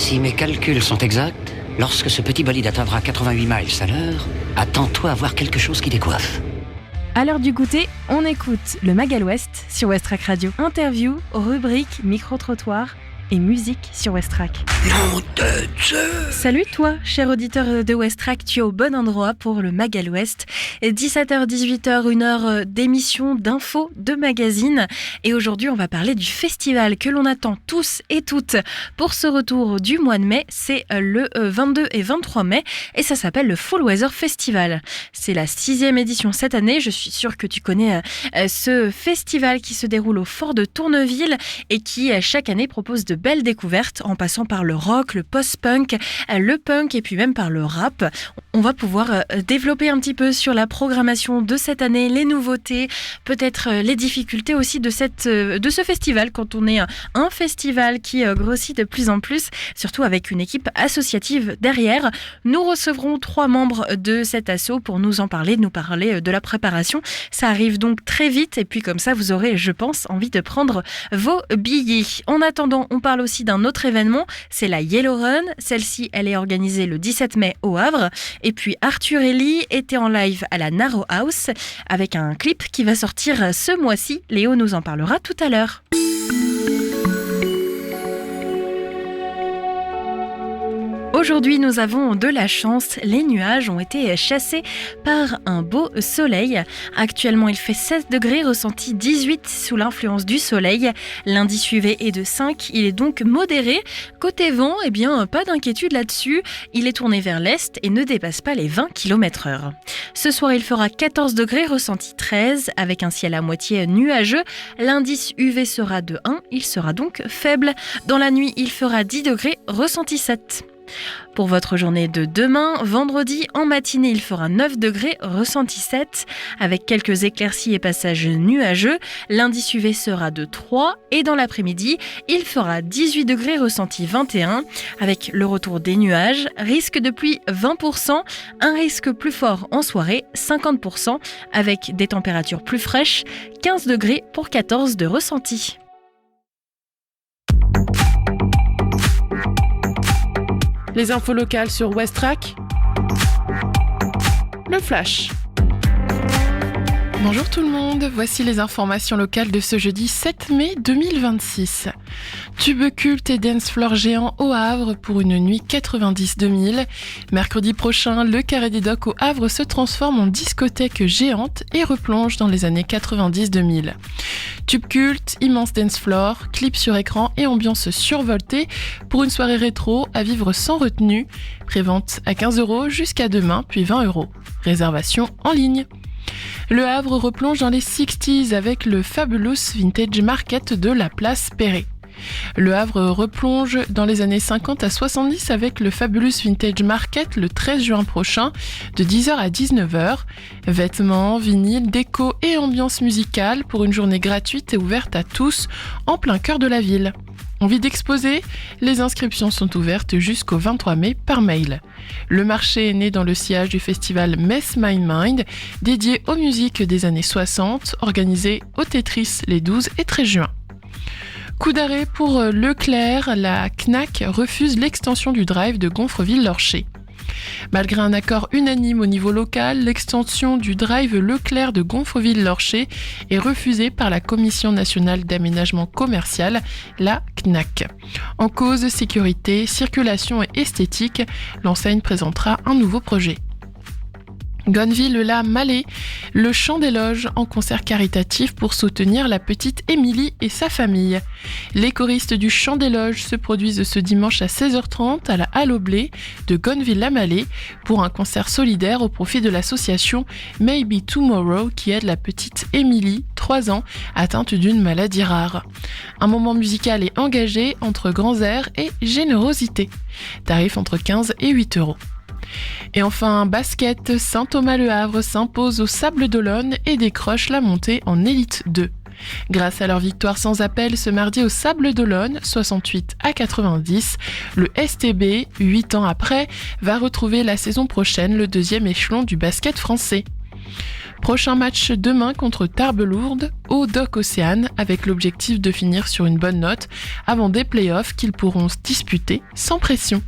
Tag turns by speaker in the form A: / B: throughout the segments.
A: Si mes calculs sont exacts, lorsque ce petit bolide atteindra 88 miles à l'heure, attends-toi à voir quelque chose qui décoiffe.
B: À l'heure du goûter, on écoute le Magal West sur Westrack Radio. Interview, rubrique, micro-trottoir et musique sur Westrack.
A: Non de Dieu!
B: Salut toi, cher auditeur de Westrack, tu es au bon endroit pour le Magal West. 17h-18h, une heure d'émission, d'infos, de magazines. Et aujourd'hui, on va parler du festival que l'on attend tous et toutes pour ce retour du mois de mai. C'est le 22 et 23 mai et ça s'appelle le Fall Weather Festival. C'est la 6e édition cette année. Je suis sûre que tu connais ce festival qui se déroule au Fort de Tourneville et qui chaque année propose de belles découvertes en passant par le rock, le post-punk, le punk et puis même par le rap. On va pouvoir développer un petit peu sur la programmation de cette année, les nouveautés, peut-être les difficultés aussi de ce festival quand on est un festival qui grossit de plus en plus, surtout avec une équipe associative derrière. Nous recevrons 3 membres de cet asso pour nous parler de la préparation. Ça arrive donc très vite et puis comme ça vous aurez, je pense, envie de prendre vos billets. En attendant, on parle aussi d'un autre événement, c'est la Yellow Run. Celle-ci, elle est organisée le 17 mai au Havre. Et puis Arthur Ellie était en live à la Narrow House avec un clip qui va sortir ce mois-ci. Léo nous en parlera tout à l'heure. Aujourd'hui, nous avons de la chance. Les nuages ont été chassés par un beau soleil. Actuellement, il fait 16 degrés, ressenti 18 sous l'influence du soleil. L'indice UV est de 5, il est donc modéré. Côté vent, pas d'inquiétude là-dessus. Il est tourné vers l'est et ne dépasse pas les 20 km/h. Ce soir, il fera 14 degrés, ressenti 13, avec un ciel à moitié nuageux. L'indice UV sera de 1, il sera donc faible. Dans la nuit, il fera 10 degrés, ressenti 7. Pour votre journée de demain, vendredi, en matinée, il fera 9 degrés, ressenti 7, avec quelques éclaircies et passages nuageux. L'indice UV sera de 3 et dans l'après-midi, il fera 18 degrés, ressenti 21, avec le retour des nuages, risque de pluie 20%, un risque plus fort en soirée, 50%, avec des températures plus fraîches, 15 degrés pour 14 de ressenti.
C: Les infos locales sur Westrack. Le Flash. Bonjour tout le monde, voici les informations locales de ce jeudi 7 mai 2026. Tube culte et dance floor géant au Havre pour une nuit 90-2000. Mercredi prochain, le Carré des Docks au Havre se transforme en discothèque géante et replonge dans les années 90-2000. Tube culte, immense dance floor, clip sur écran et ambiance survoltée pour une soirée rétro à vivre sans retenue. Prévente à 15 € jusqu'à demain, puis 20 €. Réservation en ligne. Le Havre replonge dans les 60s avec le Fabulous Vintage Market de la place Perret. Le Havre replonge dans les années 50 à 70 avec le Fabulous Vintage Market le 13 juin prochain de 10h à 19h. Vêtements, vinyles, déco et ambiance musicale pour une journée gratuite et ouverte à tous en plein cœur de la ville. Envie d'exposer ? Les inscriptions sont ouvertes jusqu'au 23 mai par mail. Le marché est né dans le sillage du festival Mess My Mind, dédié aux musiques des années 60, organisé au Tetris les 12 et 13 juin. Coup d'arrêt pour Leclerc, la CNAC refuse l'extension du drive de Gonfreville-Lorcher. Malgré un accord unanime au niveau local, l'extension du drive Leclerc de Gonfreville-Lorcher est refusée par la Commission nationale d'aménagement commercial, la CNAC. En cause sécurité, circulation et esthétique, l'enseigne présentera un nouveau projet. Gonneville-la-Mallet, le chant des loges en concert caritatif pour soutenir la petite Émilie et sa famille. Les choristes du chant des loges se produisent ce dimanche à 16h30 à la Halle au Blé de Gonneville-la-Mallet pour un concert solidaire au profit de l'association Maybe Tomorrow qui aide la petite Émilie, 3 ans, atteinte d'une maladie rare. Un moment musical et engagé entre grands airs et générosité. Tarif entre 15 et 8 €. Et enfin, basket, Saint-Thomas-le-Havre s'impose au Sables d'Olonne et décroche la montée en Élite 2. Grâce à leur victoire sans appel ce mardi au Sables d'Olonne, 68 à 90, le STB, 8 ans après, va retrouver la saison prochaine le 2e échelon du basket français. Prochain match demain contre Tarbes-Lourdes au Dock Océane avec l'objectif de finir sur une bonne note avant des playoffs qu'ils pourront se disputer sans pression.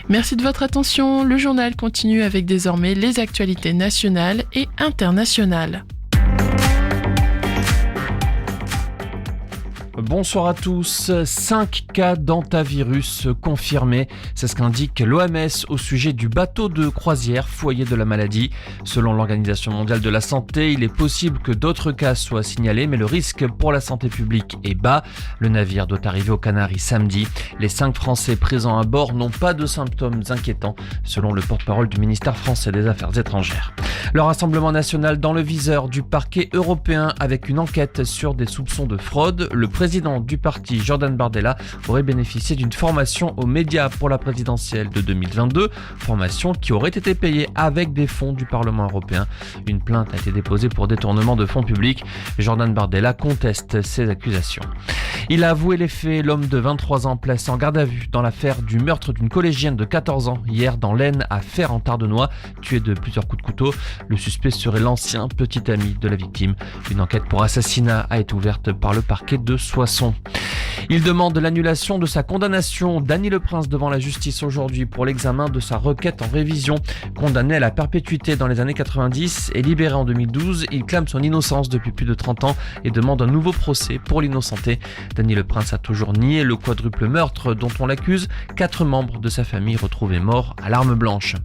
C: Merci de votre attention, le journal continue avec désormais les actualités nationales et internationales.
D: Bonsoir à tous. 5 cas d'hantavirus confirmés. C'est ce qu'indique l'OMS au sujet du bateau de croisière foyer de la maladie. Selon l'Organisation mondiale de la santé, il est possible que d'autres cas soient signalés, mais le risque pour la santé publique est bas. Le navire doit arriver aux Canaries samedi. Les 5 Français présents à bord n'ont pas de symptômes inquiétants, selon le porte-parole du ministère français des Affaires étrangères. Le Rassemblement national dans le viseur du parquet européen avec une enquête sur des soupçons de fraude. Le président du parti, Jordan Bardella, aurait bénéficié d'une formation aux médias pour la présidentielle de 2022, formation qui aurait été payée avec des fonds du Parlement européen. Une plainte a été déposée pour détournement de fonds publics. Jordan Bardella conteste ces accusations. Il a avoué les faits. L'homme de 23 ans placé en garde à vue dans l'affaire du meurtre d'une collégienne de 14 ans hier dans l'Aisne à Fère-en-Tardenois, tué de plusieurs coups de couteau. Le suspect serait l'ancien petit ami de la victime. Une enquête pour assassinat a été ouverte par le parquet de Soissons. Il demande l'annulation de sa condamnation. Dany Leprince devant la justice aujourd'hui pour l'examen de sa requête en révision. Condamné à la perpétuité dans les années 90 et libéré en 2012, il clame son innocence depuis plus de 30 ans et demande un nouveau procès pour l'innocenté. Dany Leprince a toujours nié le quadruple meurtre dont on l'accuse. 4 membres de sa famille retrouvés morts à l'arme blanche.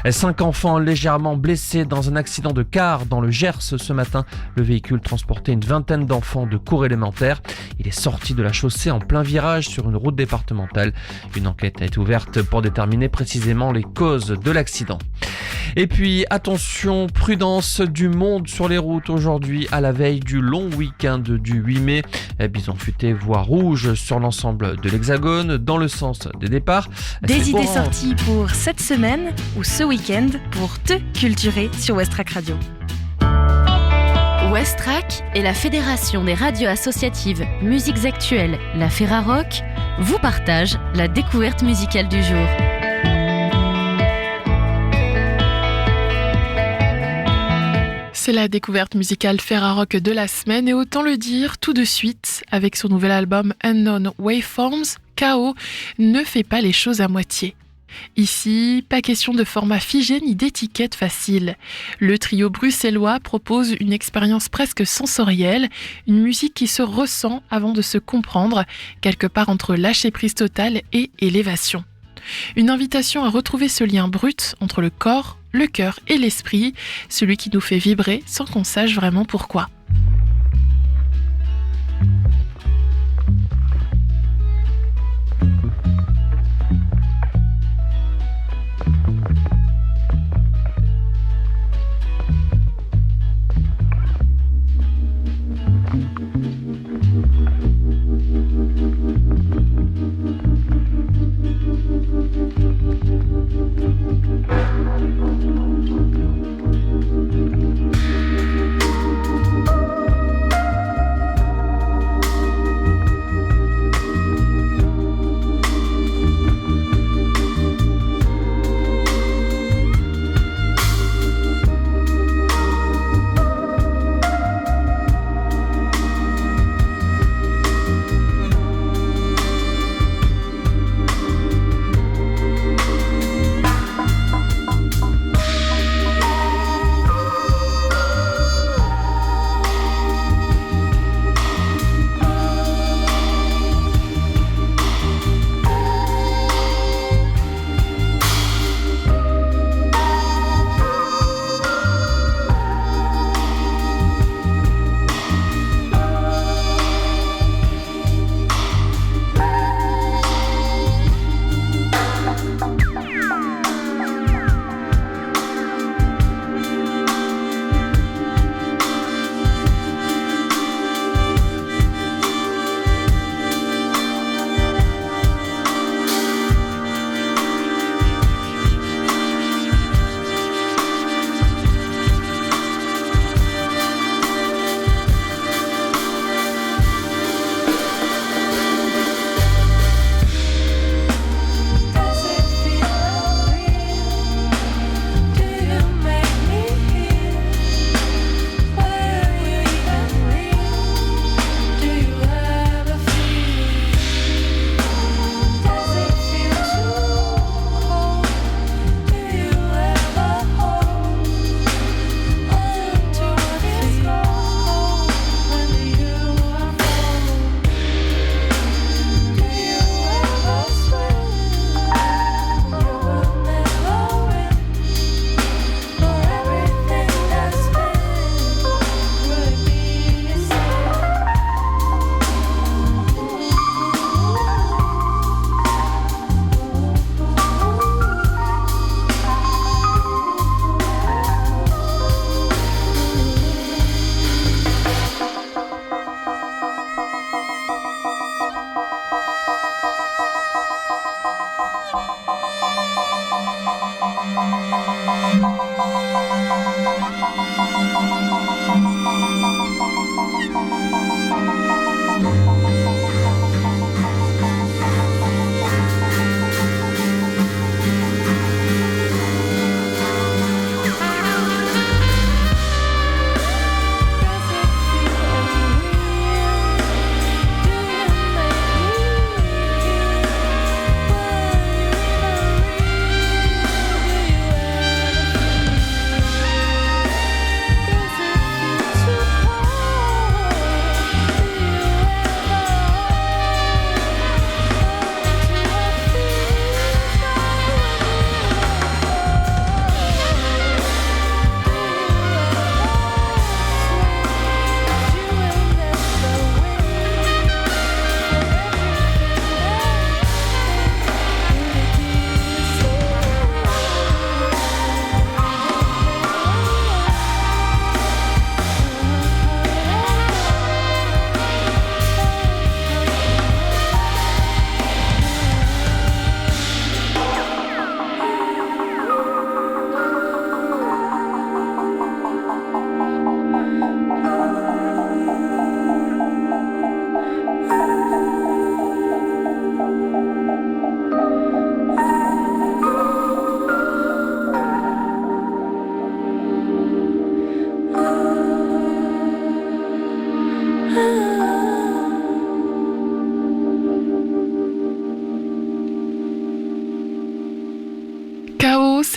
D: 5 enfants légèrement blessés dans un accident de car dans le Gers ce matin. Le véhicule transportait une vingtaine d'enfants de cours élémentaires. Il est sorti de la chaussée en plein virage sur une route départementale. Une enquête a été ouverte pour déterminer précisément les causes de l'accident. Et puis attention, prudence, du monde sur les routes aujourd'hui à la veille du long week-end du 8 mai. Bison futé voie rouge sur l'ensemble de l'Hexagone dans le sens des départs.
B: Des idées sorties pour cette semaine ou ce week-end pour te culturer sur Westrack Radio.
E: Westrack et la Fédération des radios associatives Musiques Actuelles, la Ferrarock, vous partagent la découverte musicale du jour.
C: C'est la découverte musicale Ferrarock de la semaine et autant le dire tout de suite, avec son nouvel album Unknown Waveforms, KO ne fait pas les choses à moitié. Ici, pas question de format figé ni d'étiquette facile. Le trio bruxellois propose une expérience presque sensorielle, une musique qui se ressent avant de se comprendre, quelque part entre lâcher prise totale et élévation. Une invitation à retrouver ce lien brut entre le corps, le cœur et l'esprit, celui qui nous fait vibrer sans qu'on sache vraiment pourquoi.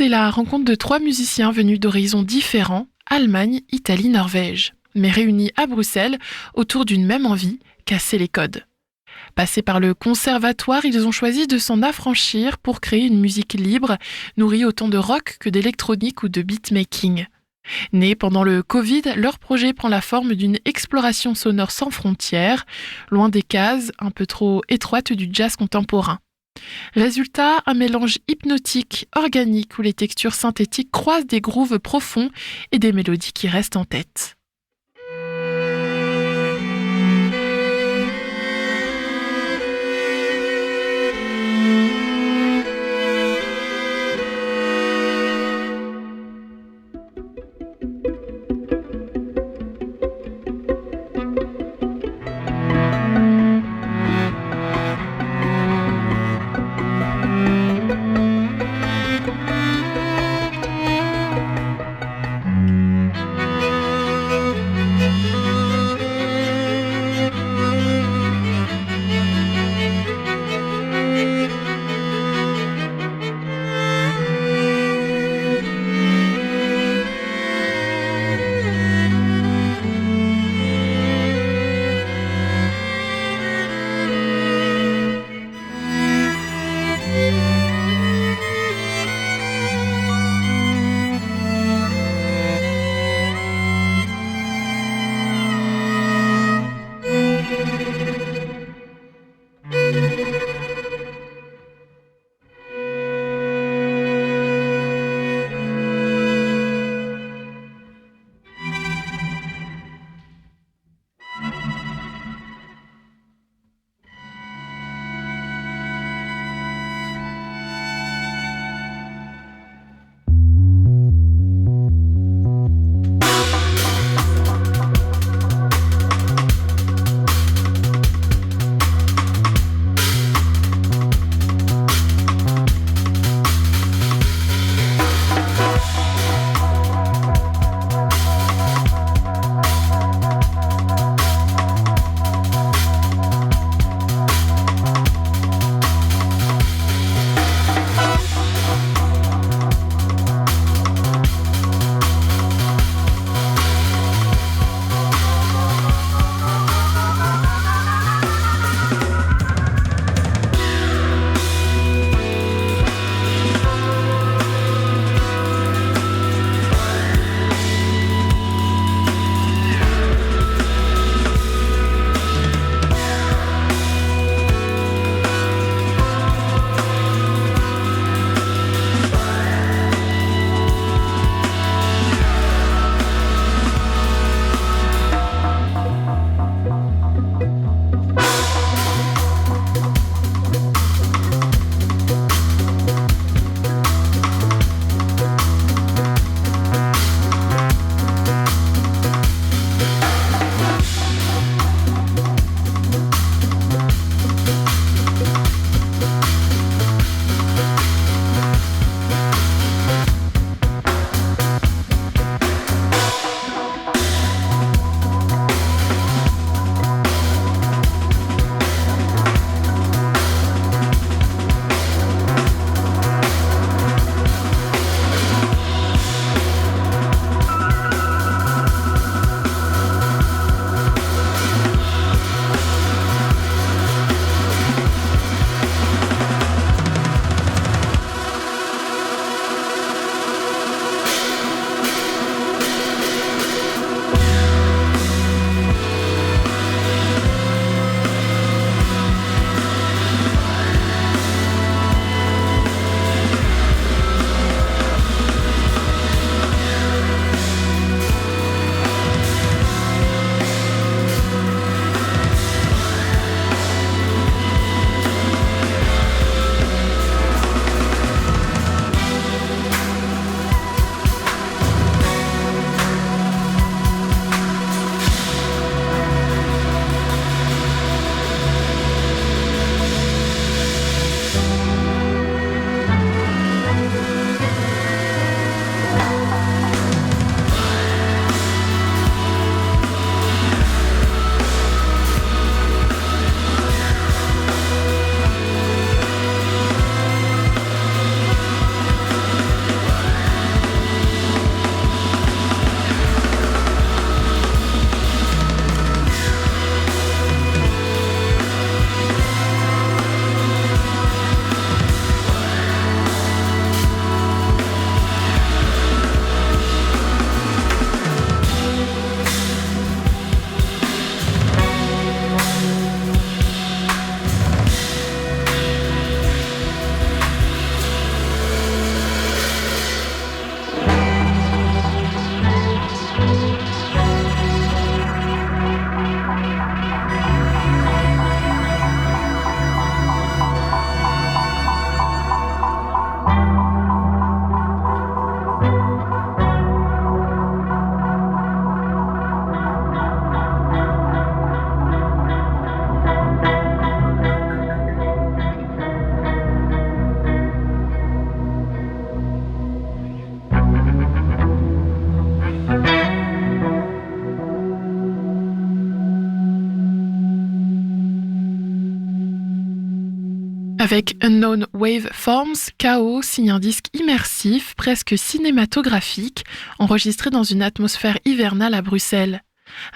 C: c'est la rencontre de 3 musiciens venus d'horizons différents, Allemagne, Italie, Norvège, mais réunis à Bruxelles autour d'une même envie, casser les codes. Passés par le conservatoire, ils ont choisi de s'en affranchir pour créer une musique libre, nourrie autant de rock que d'électronique ou de beatmaking. Né pendant le Covid, leur projet prend la forme d'une exploration sonore sans frontières, loin des cases un peu trop étroites du jazz contemporain. Résultat, un mélange hypnotique, organique, où les textures synthétiques croisent des grooves profonds et des mélodies qui restent en tête. Avec Unknown Waveforms, KO signe un disque immersif, presque cinématographique, enregistré dans une atmosphère hivernale à Bruxelles.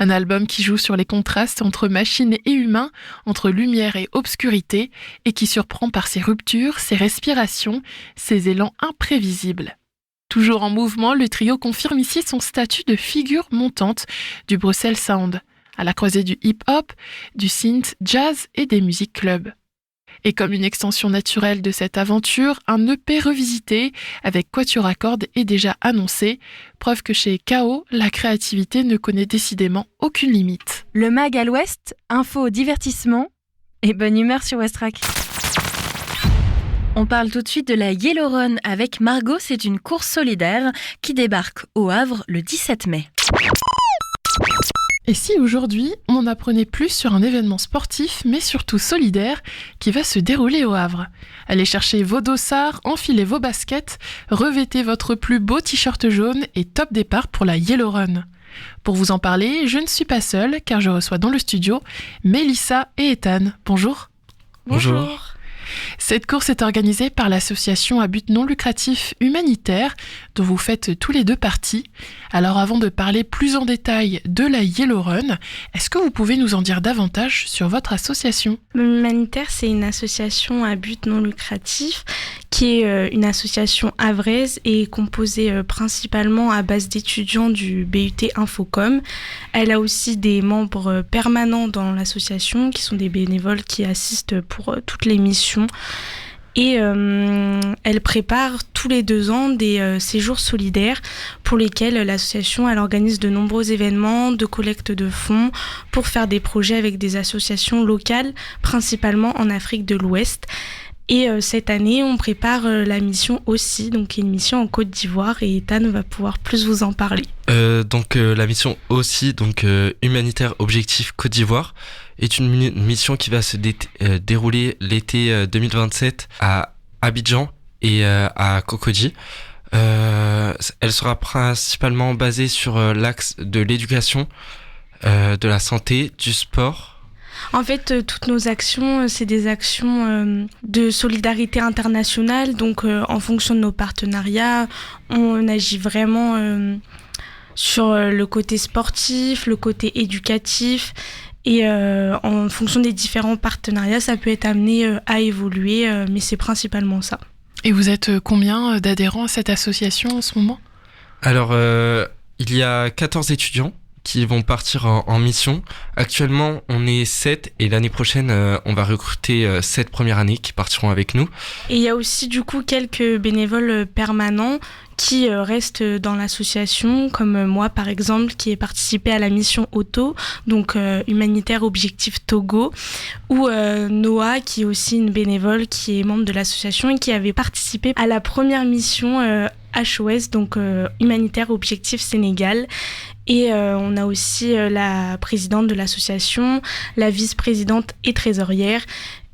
C: Un album qui joue sur les contrastes entre machine et humain, entre lumière et obscurité, et qui surprend par ses ruptures, ses respirations, ses élans imprévisibles. Toujours en mouvement, le trio confirme ici son statut de figure montante du Bruxelles Sound, à la croisée du hip-hop, du synth, jazz et des musiques clubs. Et comme une extension naturelle de cette aventure, un EP revisité avec quatuor à cordes est déjà annoncé, preuve que chez KO, la créativité ne connaît décidément aucune limite.
B: Le Mag à l'Ouest, info, divertissement et bonne humeur sur Westrack. On parle tout de suite de la Yellow Run avec Margot, c'est une course solidaire qui débarque au Havre le 17 mai.
C: Et si aujourd'hui, on apprenait plus sur un événement sportif, mais surtout solidaire, qui va se dérouler au Havre? Allez chercher vos dossards, enfilez vos baskets, revêtez votre plus beau t-shirt jaune et top départ pour la Yellow Run. Pour vous en parler, je ne suis pas seule, car je reçois dans le studio Mélissa et Ethan. Bonjour.
F: Bonjour.
C: Cette course est organisée par l'association à but non lucratif humanitaire, dont vous faites tous les deux partie. Alors avant de parler plus en détail de la Yellow Run, est-ce que vous pouvez nous en dire davantage sur votre association?
F: Humanitaire, c'est une association à but non lucratif qui est une association havraise et composée principalement à base d'étudiants du BUT Infocom. Elle a aussi des membres permanents dans l'association qui sont des bénévoles qui assistent pour toutes les missions. Et elle prépare tous les 2 ans des séjours solidaires pour lesquels l'association elle organise de nombreux événements de collecte de fonds pour faire des projets avec des associations locales, principalement en Afrique de l'Ouest. Et cette année, on prépare la mission aussi, donc une mission en Côte d'Ivoire, et Ethan va pouvoir plus vous en parler.
G: La mission aussi, humanitaire objectif Côte d'Ivoire, est une mission qui va se dérouler l'été 2027 à Abidjan et à Cocody. Elle sera principalement basée sur l'axe de l'éducation, de la santé, du sport.
F: En fait, toutes nos actions, c'est des actions de solidarité internationale. Donc, en fonction de nos partenariats, on agit vraiment sur le côté sportif, le côté éducatif. Et en fonction des différents partenariats, ça peut être amené à évoluer, mais c'est principalement ça.
C: Et vous êtes combien d'adhérents à cette association en ce moment?
G: Alors, il y a 14 étudiants qui vont partir en mission. Actuellement, on est 7 et l'année prochaine, on va recruter 7 premières années qui partiront avec nous.
F: Et il y a aussi du coup quelques bénévoles permanents qui restent dans l'association, comme moi par exemple, qui ai participé à la mission Auto, donc humanitaire objectif Togo, ou Noah, qui est aussi une bénévole qui est membre de l'association et qui avait participé à la première mission HOS, donc humanitaire objectif Sénégal. Et on a aussi la présidente de l'association, la vice-présidente et trésorière,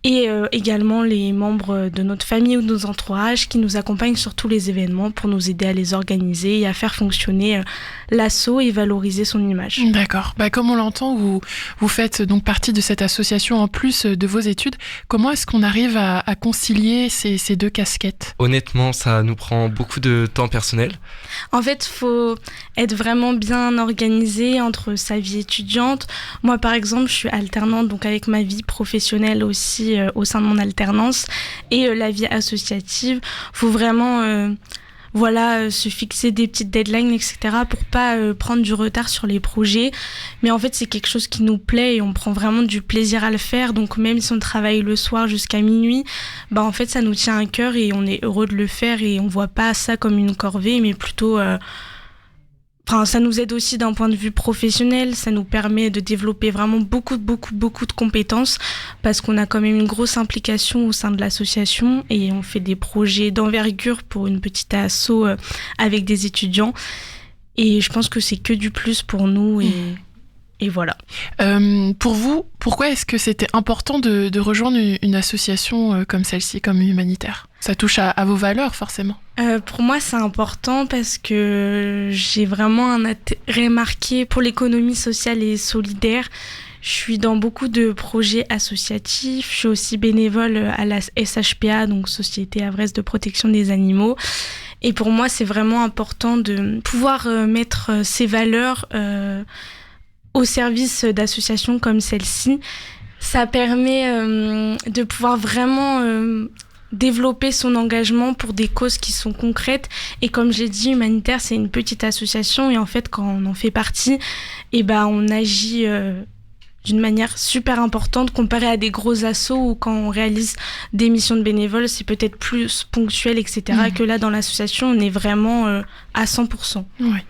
F: et également les membres de notre famille ou de nos entourages qui nous accompagnent sur tous les événements pour nous aider à les organiser et à faire fonctionner l'asso et valoriser son image.
C: D'accord. Comme on l'entend, vous faites donc partie de cette association en plus de vos études. Comment est-ce qu'on arrive à concilier ces deux casquettes?
G: Honnêtement, ça nous prend beaucoup de temps personnel.
F: En fait, il faut être vraiment bien organisé entre sa vie étudiante. Moi, par exemple, je suis alternante, donc avec ma vie professionnelle aussi au sein de mon alternance et la vie associative. Il faut vraiment se fixer des petites deadlines, etc. pour pas prendre du retard sur les projets. Mais en fait, c'est quelque chose qui nous plaît et on prend vraiment du plaisir à le faire. Donc même si on travaille le soir jusqu'à minuit, en fait, ça nous tient à cœur et on est heureux de le faire et on voit pas ça comme une corvée, mais plutôt... ça nous aide aussi d'un point de vue professionnel, ça nous permet de développer vraiment beaucoup de compétences parce qu'on a quand même une grosse implication au sein de l'association et on fait des projets d'envergure pour une petite asso avec des étudiants et je pense que c'est que du plus pour nous et voilà.
C: Pour vous, pourquoi est-ce que c'était important de rejoindre une association comme celle-ci, comme humanitaire? Ça touche à vos valeurs, forcément.
F: Pour moi, c'est important parce que j'ai vraiment un intérêt marqué pour l'économie sociale et solidaire. Je suis dans beaucoup de projets associatifs. Je suis aussi bénévole à la SHPA, donc Société Havraise de protection des animaux. Et pour moi, c'est vraiment important de pouvoir mettre ces valeurs au service d'associations comme celle-ci. Ça permet de pouvoir vraiment développer son engagement pour des causes qui sont concrètes. Et comme j'ai dit, Humanitaire, c'est une petite association. Et en fait, quand on en fait partie, on agit d'une manière super importante comparé à des gros assos où quand on réalise des missions de bénévoles, c'est peut-être plus ponctuel, etc. Que là, dans l'association, on est vraiment à 100%.
C: Ouais.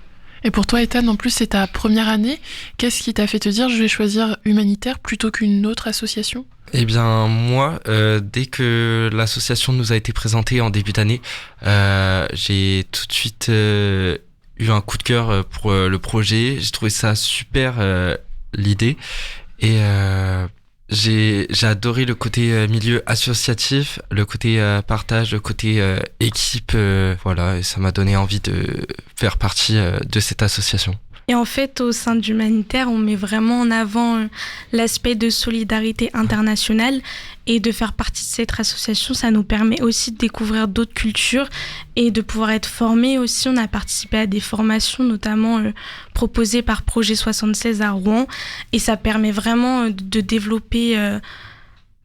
C: Et pour toi, Ethan, en plus, c'est ta première année. Qu'est-ce qui t'a fait te dire je vais choisir Humanitaire plutôt qu'une autre association ?
G: Eh bien, moi, dès que l'association nous a été présentée en début d'année, j'ai tout de suite eu un coup de cœur pour le projet. J'ai trouvé ça super, l'idée. Et j'ai adoré le côté milieu associatif, le côté partage, le côté équipe. Voilà, et ça m'a donné envie de faire partie de cette association.
F: Et en fait, au sein d'Humanitaire, on met vraiment en avant l'aspect de solidarité internationale. Et de faire partie de cette association, ça nous permet aussi de découvrir d'autres cultures et de pouvoir être formés aussi. On a participé à des formations, notamment proposées par Projet 76 à Rouen. Et ça permet vraiment de développer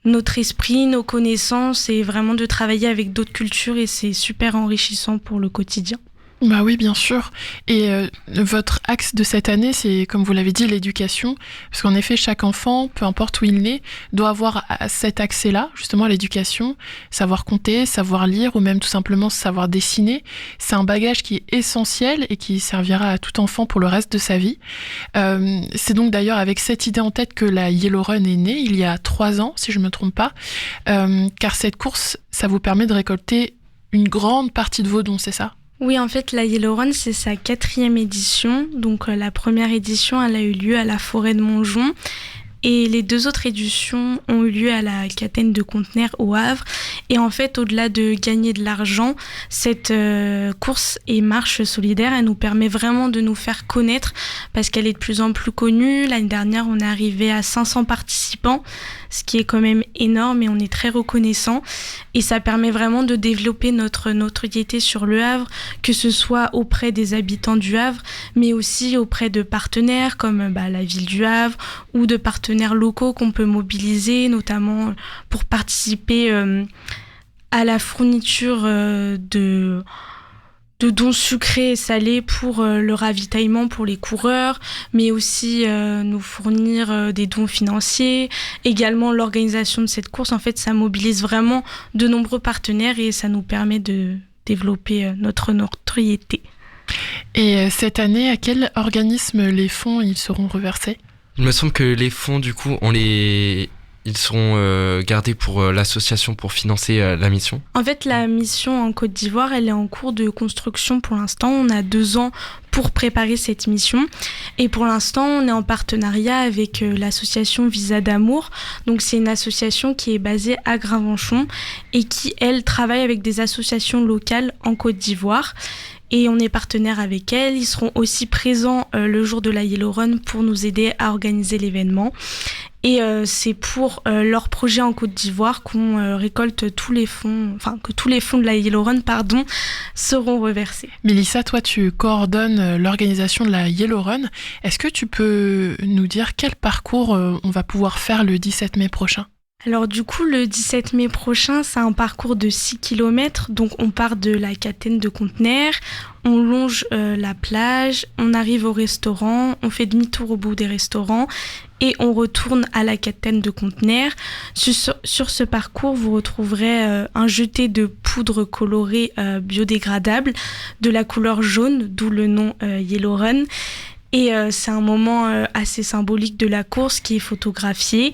F: notre esprit, nos connaissances et vraiment de travailler avec d'autres cultures. Et c'est super enrichissant pour le quotidien.
C: Bah oui, bien sûr. Et votre axe de cette année, c'est, comme vous l'avez dit, l'éducation. Parce qu'en effet, chaque enfant, peu importe où il naît, doit avoir cet accès-là, justement, à l'éducation. Savoir compter, savoir lire ou même tout simplement savoir dessiner. C'est un bagage qui est essentiel et qui servira à tout enfant pour le reste de sa vie. C'est donc d'ailleurs avec cette idée en tête que la Yellow Run est née il y a 3 ans, si je ne me trompe pas. Car cette course, ça vous permet de récolter une grande partie de vos dons, c'est ça ?
F: Oui, en fait, la Yellow Run, c'est sa 4e édition. Donc, la première édition, elle a eu lieu à la forêt de Montjon. Et les 2 autres éditions ont eu lieu à la Catène de Contenères au Havre. Et en fait, au-delà de gagner de l'argent, cette course et marche solidaire, elle nous permet vraiment de nous faire connaître parce qu'elle est de plus en plus connue. L'année dernière, on est arrivé à 500 participants, ce qui est quand même énorme et on est très reconnaissant. Et ça permet vraiment de développer notre notoriété sur le Havre, que ce soit auprès des habitants du Havre, mais aussi auprès de partenaires comme la ville du Havre ou de partenaires locaux qu'on peut mobiliser, notamment pour participer à la fourniture de dons sucrés et salés pour le ravitaillement pour les coureurs, mais aussi nous fournir des dons financiers. Également, l'organisation de cette course, en fait, ça mobilise vraiment de nombreux partenaires et ça nous permet de développer notre notoriété.
C: Et cette année, à quel organisme les fonds ils seront reversés ?
G: Il me semble que les fonds, du coup, ils seront gardés pour l'association pour financer la mission.
F: En fait, la mission en Côte d'Ivoire, elle est en cours de construction pour l'instant. On a 2 ans pour préparer cette mission. Et pour l'instant, on est en partenariat avec l'association Visa d'Amour. Donc, c'est une association qui est basée à Gravenchon et qui, elle, travaille avec des associations locales en Côte d'Ivoire. Et on est partenaire avec elles. Ils seront aussi présents le jour de la Yellow Run pour nous aider à organiser l'événement. Et c'est pour leur projet en Côte d'Ivoire qu'on récolte tous les fonds, que tous les fonds de la Yellow Run, seront reversés.
C: Mélissa, toi, tu coordonnes l'organisation de la Yellow Run. Est-ce que tu peux nous dire quel parcours on va pouvoir faire le 17 mai prochain ?
F: Alors du coup, le 17 mai prochain, c'est un parcours de 6 km. Donc on part de la Catène de Contenères, on longe la plage, on arrive au restaurant, on fait demi-tour au bout des restaurants et on retourne à la Catène de Contenères. Sur ce parcours, vous retrouverez un jeté de poudre colorée biodégradable de la couleur jaune, d'où le nom Yellow Run. Et c'est un moment assez symbolique de la course qui est photographié.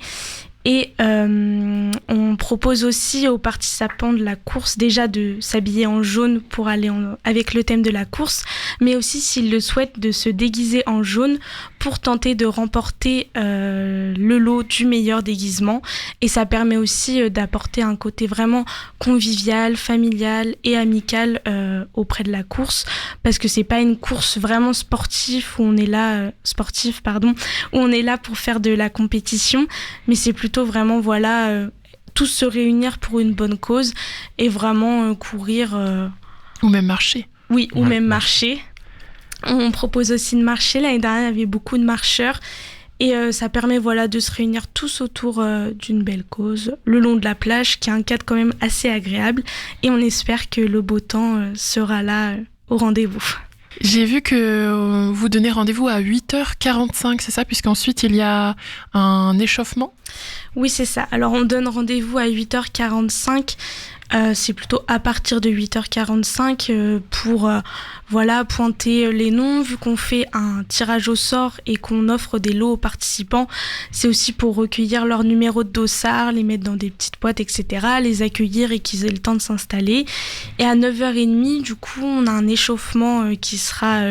F: Et on propose aussi aux participants de la course déjà de s'habiller en jaune pour aller avec le thème de la course, mais aussi s'ils le souhaitent de se déguiser en jaune pour tenter de remporter le lot du meilleur déguisement. Et ça permet aussi d'apporter un côté vraiment convivial, familial et amical auprès de la course, parce que c'est pas une course vraiment sportive où on est là où on est là pour faire de la compétition, mais c'est plutôt vraiment tous se réunir pour une bonne cause et vraiment courir
C: ou même marcher.
F: Oui, ou même marcher. On propose aussi de marcher. L'année dernière, il y avait beaucoup de marcheurs et ça permet de se réunir tous autour d'une belle cause le long de la plage, qui est un cadre quand même assez agréable, et on espère que le beau temps sera là au rendez-vous.
C: J'ai vu que vous donnez rendez-vous à 8h45, c'est ça, puisqu'ensuite il y a un échauffement ?
F: Oui, c'est ça. Alors on donne rendez-vous à 8h45. C'est plutôt à partir de 8h45 pour pointer les noms. Vu qu'on fait un tirage au sort et qu'on offre des lots aux participants, c'est aussi pour recueillir leur numéro de dossard, les mettre dans des petites boîtes, etc., les accueillir et qu'ils aient le temps de s'installer. Et à 9h30, du coup, on a un échauffement qui sera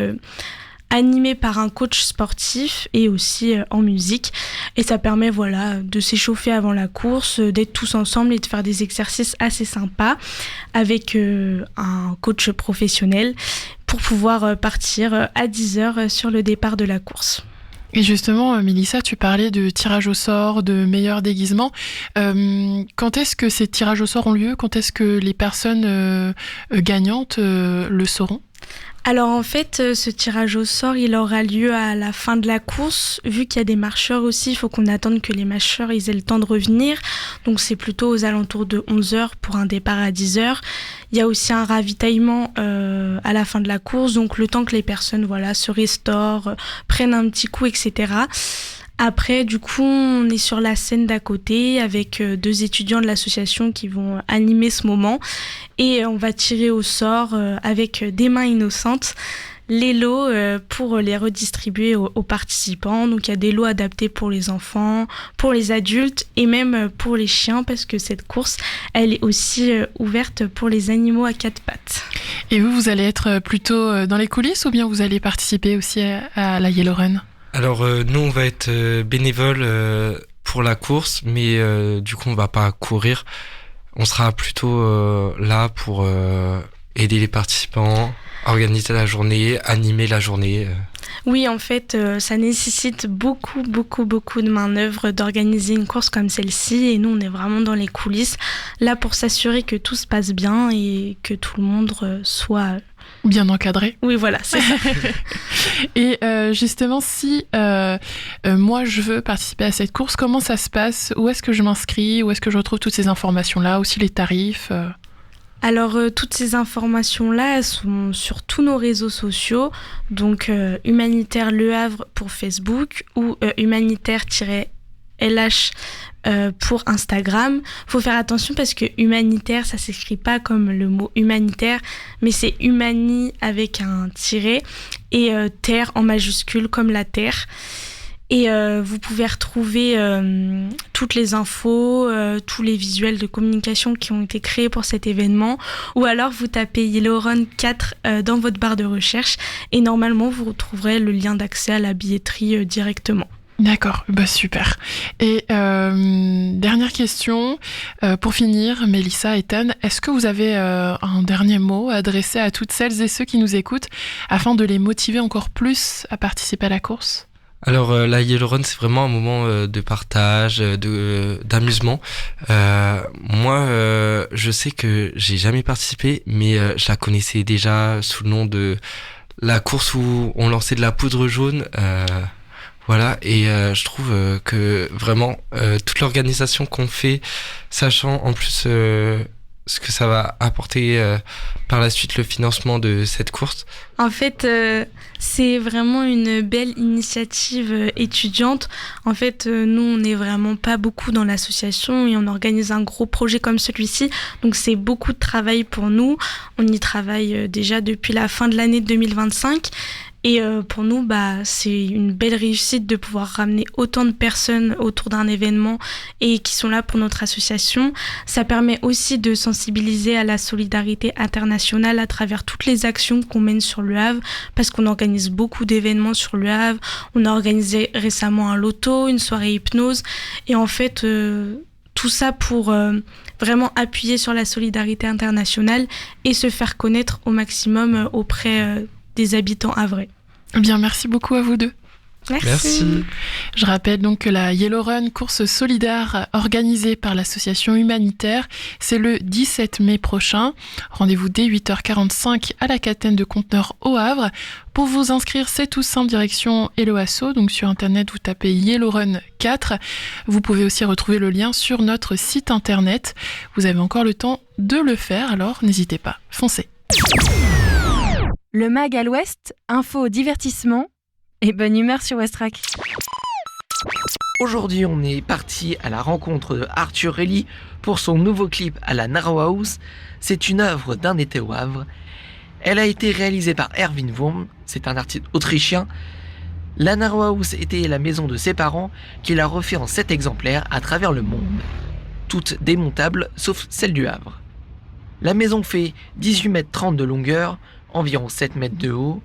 F: animé par un coach sportif et aussi en musique. Et ça permet de s'échauffer avant la course, d'être tous ensemble et de faire des exercices assez sympas avec un coach professionnel pour pouvoir partir à 10h sur le départ de la course.
C: Et justement, Mélissa, tu parlais de tirage au sort, de meilleur déguisement. Quand est-ce que ces tirages au sort ont lieu ? Quand est-ce que les personnes gagnantes le sauront ?
F: Alors en fait, ce tirage au sort, il aura lieu à la fin de la course. Vu qu'il y a des marcheurs aussi, il faut qu'on attende que les marcheurs aient le temps de revenir. Donc c'est plutôt aux alentours de 11h pour un départ à 10h. Il y a aussi un ravitaillement à la fin de la course, donc le temps que les personnes se restaurent, prennent un petit coup, etc. Après, du coup, on est sur la scène d'à côté avec 2 étudiants de l'association qui vont animer ce moment, et on va tirer au sort avec des mains innocentes les lots pour les redistribuer aux participants. Donc il y a des lots adaptés pour les enfants, pour les adultes et même pour les chiens, parce que cette course, elle est aussi ouverte pour les animaux à 4 pattes.
C: Et vous allez être plutôt dans les coulisses ou bien vous allez participer aussi à la Yellow Run ?
G: Alors nous on va être bénévoles pour la course, mais du coup on va pas courir. On sera plutôt là pour aider les participants, organiser la journée, animer la journée.
F: Oui, en fait, ça nécessite beaucoup de main-d'œuvre d'organiser une course comme celle-ci, et nous on est vraiment dans les coulisses, là pour s'assurer que tout se passe bien et que tout le monde soit
C: bien encadré.
F: Oui, voilà, c'est ça.
C: Et justement, si moi je veux participer à cette course, comment ça se passe ? Où est-ce que je m'inscris ? Où est-ce que je retrouve toutes ces informations-là ? Aussi les tarifs
F: Alors, toutes ces informations-là, elles sont sur tous nos réseaux sociaux, donc Humanitaire Le Havre pour Facebook ou humanitaire-LH pour Instagram. Faut faire attention parce que humanitaire, ça s'écrit pas comme le mot humanitaire, mais c'est humani avec un tiret et terre en majuscule comme la terre. Et vous pouvez retrouver toutes les infos, tous les visuels de communication qui ont été créés pour cet événement, ou alors vous tapez Yellow Run 4 dans votre barre de recherche et normalement vous retrouverez le lien d'accès à la billetterie directement.
C: D'accord, super. Et dernière question, pour finir, Mélissa et Tan, est-ce que vous avez un dernier mot à adresser à toutes celles et ceux qui nous écoutent afin de les motiver encore plus à participer à la course ?
G: Alors la Yellow Run, c'est vraiment un moment de partage, d'amusement. Moi, je sais que j'ai jamais participé, mais je la connaissais déjà sous le nom de la course où on lançait de la poudre jaune. Voilà, et je trouve que vraiment toute l'organisation qu'on fait, sachant en plus ce que ça va apporter par la suite, le financement de cette course.
F: En fait, c'est vraiment une belle initiative étudiante. En fait, nous, on n'est vraiment pas beaucoup dans l'association et on organise un gros projet comme celui-ci. Donc, c'est beaucoup de travail pour nous. On y travaille déjà depuis la fin de l'année 2025. Et pour nous, c'est une belle réussite de pouvoir ramener autant de personnes autour d'un événement et qui sont là pour notre association. Ça permet aussi de sensibiliser à la solidarité internationale à travers toutes les actions qu'on mène sur Le Havre, parce qu'on organise beaucoup d'événements sur Le Havre. On a organisé récemment un loto, une soirée hypnose, et en fait, tout ça pour vraiment appuyer sur la solidarité internationale et se faire connaître au maximum auprès des habitants havrais.
C: Bien, merci beaucoup à vous deux.
F: Merci.
C: Je rappelle donc que la Yellow Run, course solidaire organisée par l'association humanitaire, c'est le 17 mai prochain. Rendez-vous dès 8h45 à la Catène de Conteneurs au Havre. Pour vous inscrire, c'est tout simple, direction Hello Asso. Donc sur internet, vous tapez Yellow Run 4. Vous pouvez aussi retrouver le lien sur notre site internet. Vous avez encore le temps de le faire, alors n'hésitez pas, foncez.
B: Le MAG à l'Ouest, info, divertissement et bonne humeur sur Westrack.
H: Aujourd'hui, on est parti à la rencontre de Arthur Relly pour son nouveau clip à la Narrow House. C'est une œuvre d'un été au Havre. Elle a été réalisée par Erwin Wurm, c'est un artiste autrichien. La Narrow House était la maison de ses parents qu'il a refait en 7 exemplaires à travers le monde. Toutes démontables sauf celle du Havre. La maison fait 18,30 m de longueur, environ 7 mètres de haut.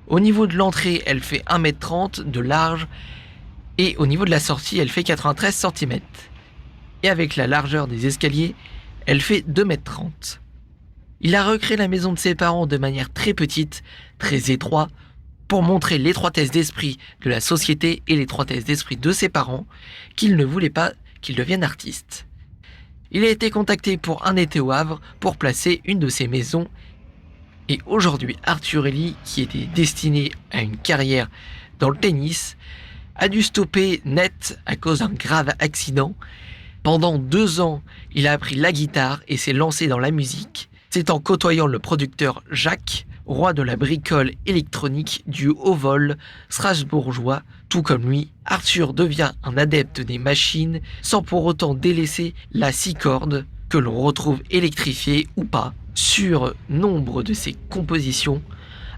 H: Au niveau de l'entrée, elle fait 1,30 m de large. Et au niveau de la sortie, elle fait 93 cm. Et avec la largeur des escaliers, elle fait 2,30 m. Il a recréé la maison de ses parents de manière très petite, très étroite, pour montrer l'étroitesse d'esprit de la société et l'étroitesse d'esprit de ses parents, qu'il ne voulait pas qu'il devienne artiste. Il a été contacté pour un été au Havre pour placer une de ses maisons. Et aujourd'hui, Arthur Relly, qui était destiné à une carrière dans le tennis, a dû stopper net à cause d'un grave accident. Pendant 2 ans, il a appris la guitare et s'est lancé dans la musique. C'est en côtoyant le producteur Jacques, roi de la bricole électronique du haut vol strasbourgeois. Tout comme lui, Arthur devient un adepte des machines sans pour autant délaisser la 6 cordes que l'on retrouve électrifiée ou pas sur nombre de ses compositions.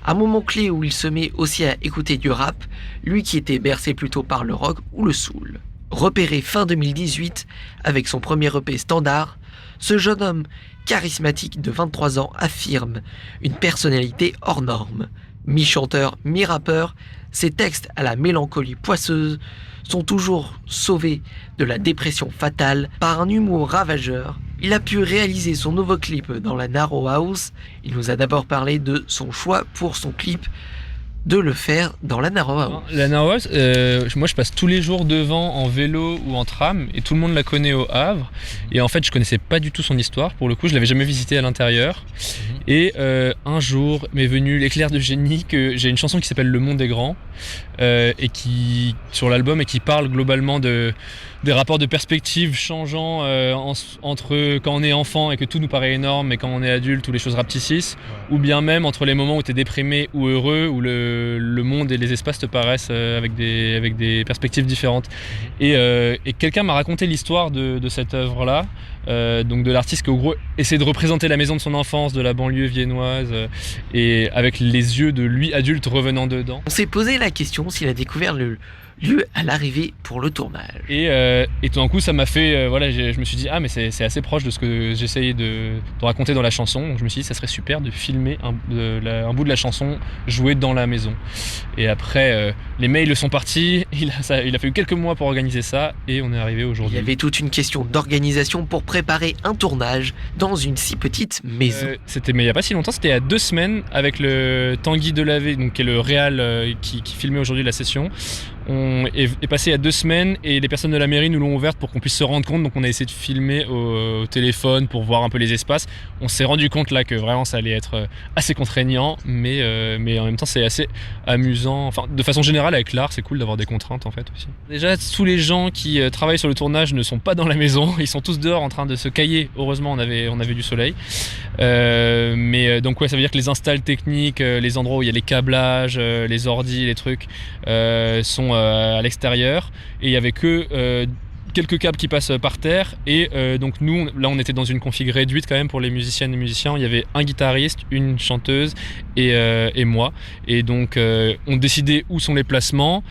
H: Un moment clé où il se met aussi à écouter du rap, lui qui était bercé plutôt par le rock ou le soul. Repéré fin 2018 avec son premier EP Standard, ce jeune homme charismatique de 23 ans affirme une personnalité hors norme. Mi-chanteur, mi-rappeur, ses textes à la mélancolie poisseuse sont toujours sauvés de la dépression fatale par un humour ravageur. Il a pu réaliser son nouveau clip dans la Narrow House. Il nous a d'abord parlé de son choix pour son clip de le faire dans la Narrow House.
I: La Narrow House, moi je passe tous les jours devant en vélo ou en tram et tout le monde la connaît au Havre. Et en fait je connaissais pas du tout son histoire, pour le coup je l'avais jamais visité à l'intérieur. Et un jour m'est venu l'éclair de génie que j'ai une chanson qui s'appelle Le Monde est grand et qui sur l'album et qui parle globalement des rapports de perspective changeants entre quand on est enfant et que tout nous paraît énorme et quand on est adulte où les choses rapetissent, ou bien même entre les moments où tu es déprimé ou heureux, où le monde et les espaces te paraissent avec des perspectives différentes. Et quelqu'un m'a raconté l'histoire de cette œuvre-là, donc de l'artiste qui au gros essaie de représenter la maison de son enfance, de la banlieue viennoise, et avec les yeux de lui adulte revenant dedans.
H: On s'est posé la question s'il a découvert le lieu à l'arrivée pour le tournage.
I: Et tout d'un coup ça m'a fait, je me suis dit mais c'est assez proche de ce que j'essayais de raconter dans la chanson. Donc je me suis dit ça serait super de filmer un bout de la chanson joué dans la maison. Et après les mails sont partis, il a fallu quelques mois pour organiser ça et on est arrivé aujourd'hui.
H: Il y avait toute une question d'organisation pour préparer un tournage dans une si petite maison.
I: C'était mais il n'y a pas si longtemps, c'était il y a 2 semaines avec le Tanguy Delavé, donc qui est le réal qui filmait aujourd'hui la session. On est passé il y a 2 semaines et les personnes de la mairie nous l'ont ouverte pour qu'on puisse se rendre compte. Donc on a essayé de filmer au téléphone pour voir un peu les espaces. On s'est rendu compte là que vraiment ça allait être assez contraignant, mais en même temps c'est assez amusant. Enfin, de façon générale avec l'art, c'est cool d'avoir des contraintes en fait aussi. Déjà, tous les gens qui travaillent sur le tournage ne sont pas dans la maison. Ils sont tous dehors en train de se cailler. Heureusement, on avait du soleil. Donc ça veut dire que les installs techniques, les endroits où il y a les câblages, les ordis, les trucs sont à l'extérieur, et il y avait que quelques câbles qui passent par terre et donc nous là on était dans une config réduite quand même pour les musiciennes et musiciens. Il y avait un guitariste, une chanteuse et moi, et donc on décidait où sont les placements.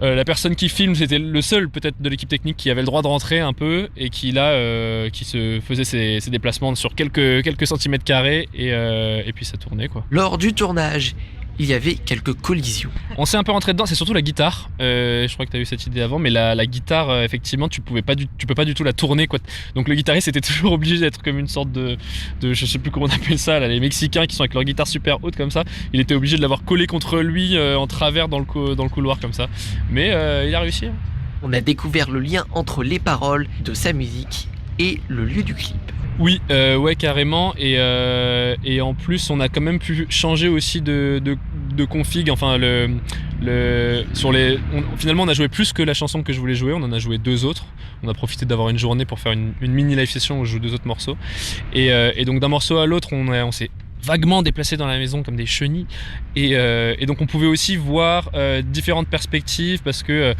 I: La personne qui filme, c'était le seul peut-être de l'équipe technique qui avait le droit de rentrer un peu et qui là qui se faisait ses déplacements sur quelques centimètres carrés et puis ça tournait quoi.
H: Lors du tournage, il y avait quelques collisions.
I: On s'est un peu rentré dedans, c'est surtout la guitare. Je crois que tu as eu cette idée avant, mais la guitare, effectivement, tu peux pas du tout la tourner, quoi. Donc le guitariste était toujours obligé d'être comme une sorte de je sais plus comment on appelle ça, là, les Mexicains qui sont avec leur guitare super haute comme ça. Il était obligé de l'avoir collé contre lui en travers dans le couloir comme ça. Mais il a réussi.
H: On a découvert le lien entre les paroles de sa musique et le lieu du clip.
I: Oui, ouais, carrément. Et en plus, on a quand même pu changer aussi de config. Enfin, finalement, on a joué plus que la chanson que je voulais jouer. On en a joué 2 autres. On a profité d'avoir une journée pour faire une mini live session où je joue 2 autres morceaux. Et donc, d'un morceau à l'autre, on s'est vaguement déplacés dans la maison comme des chenilles et donc on pouvait aussi voir différentes perspectives parce qu'il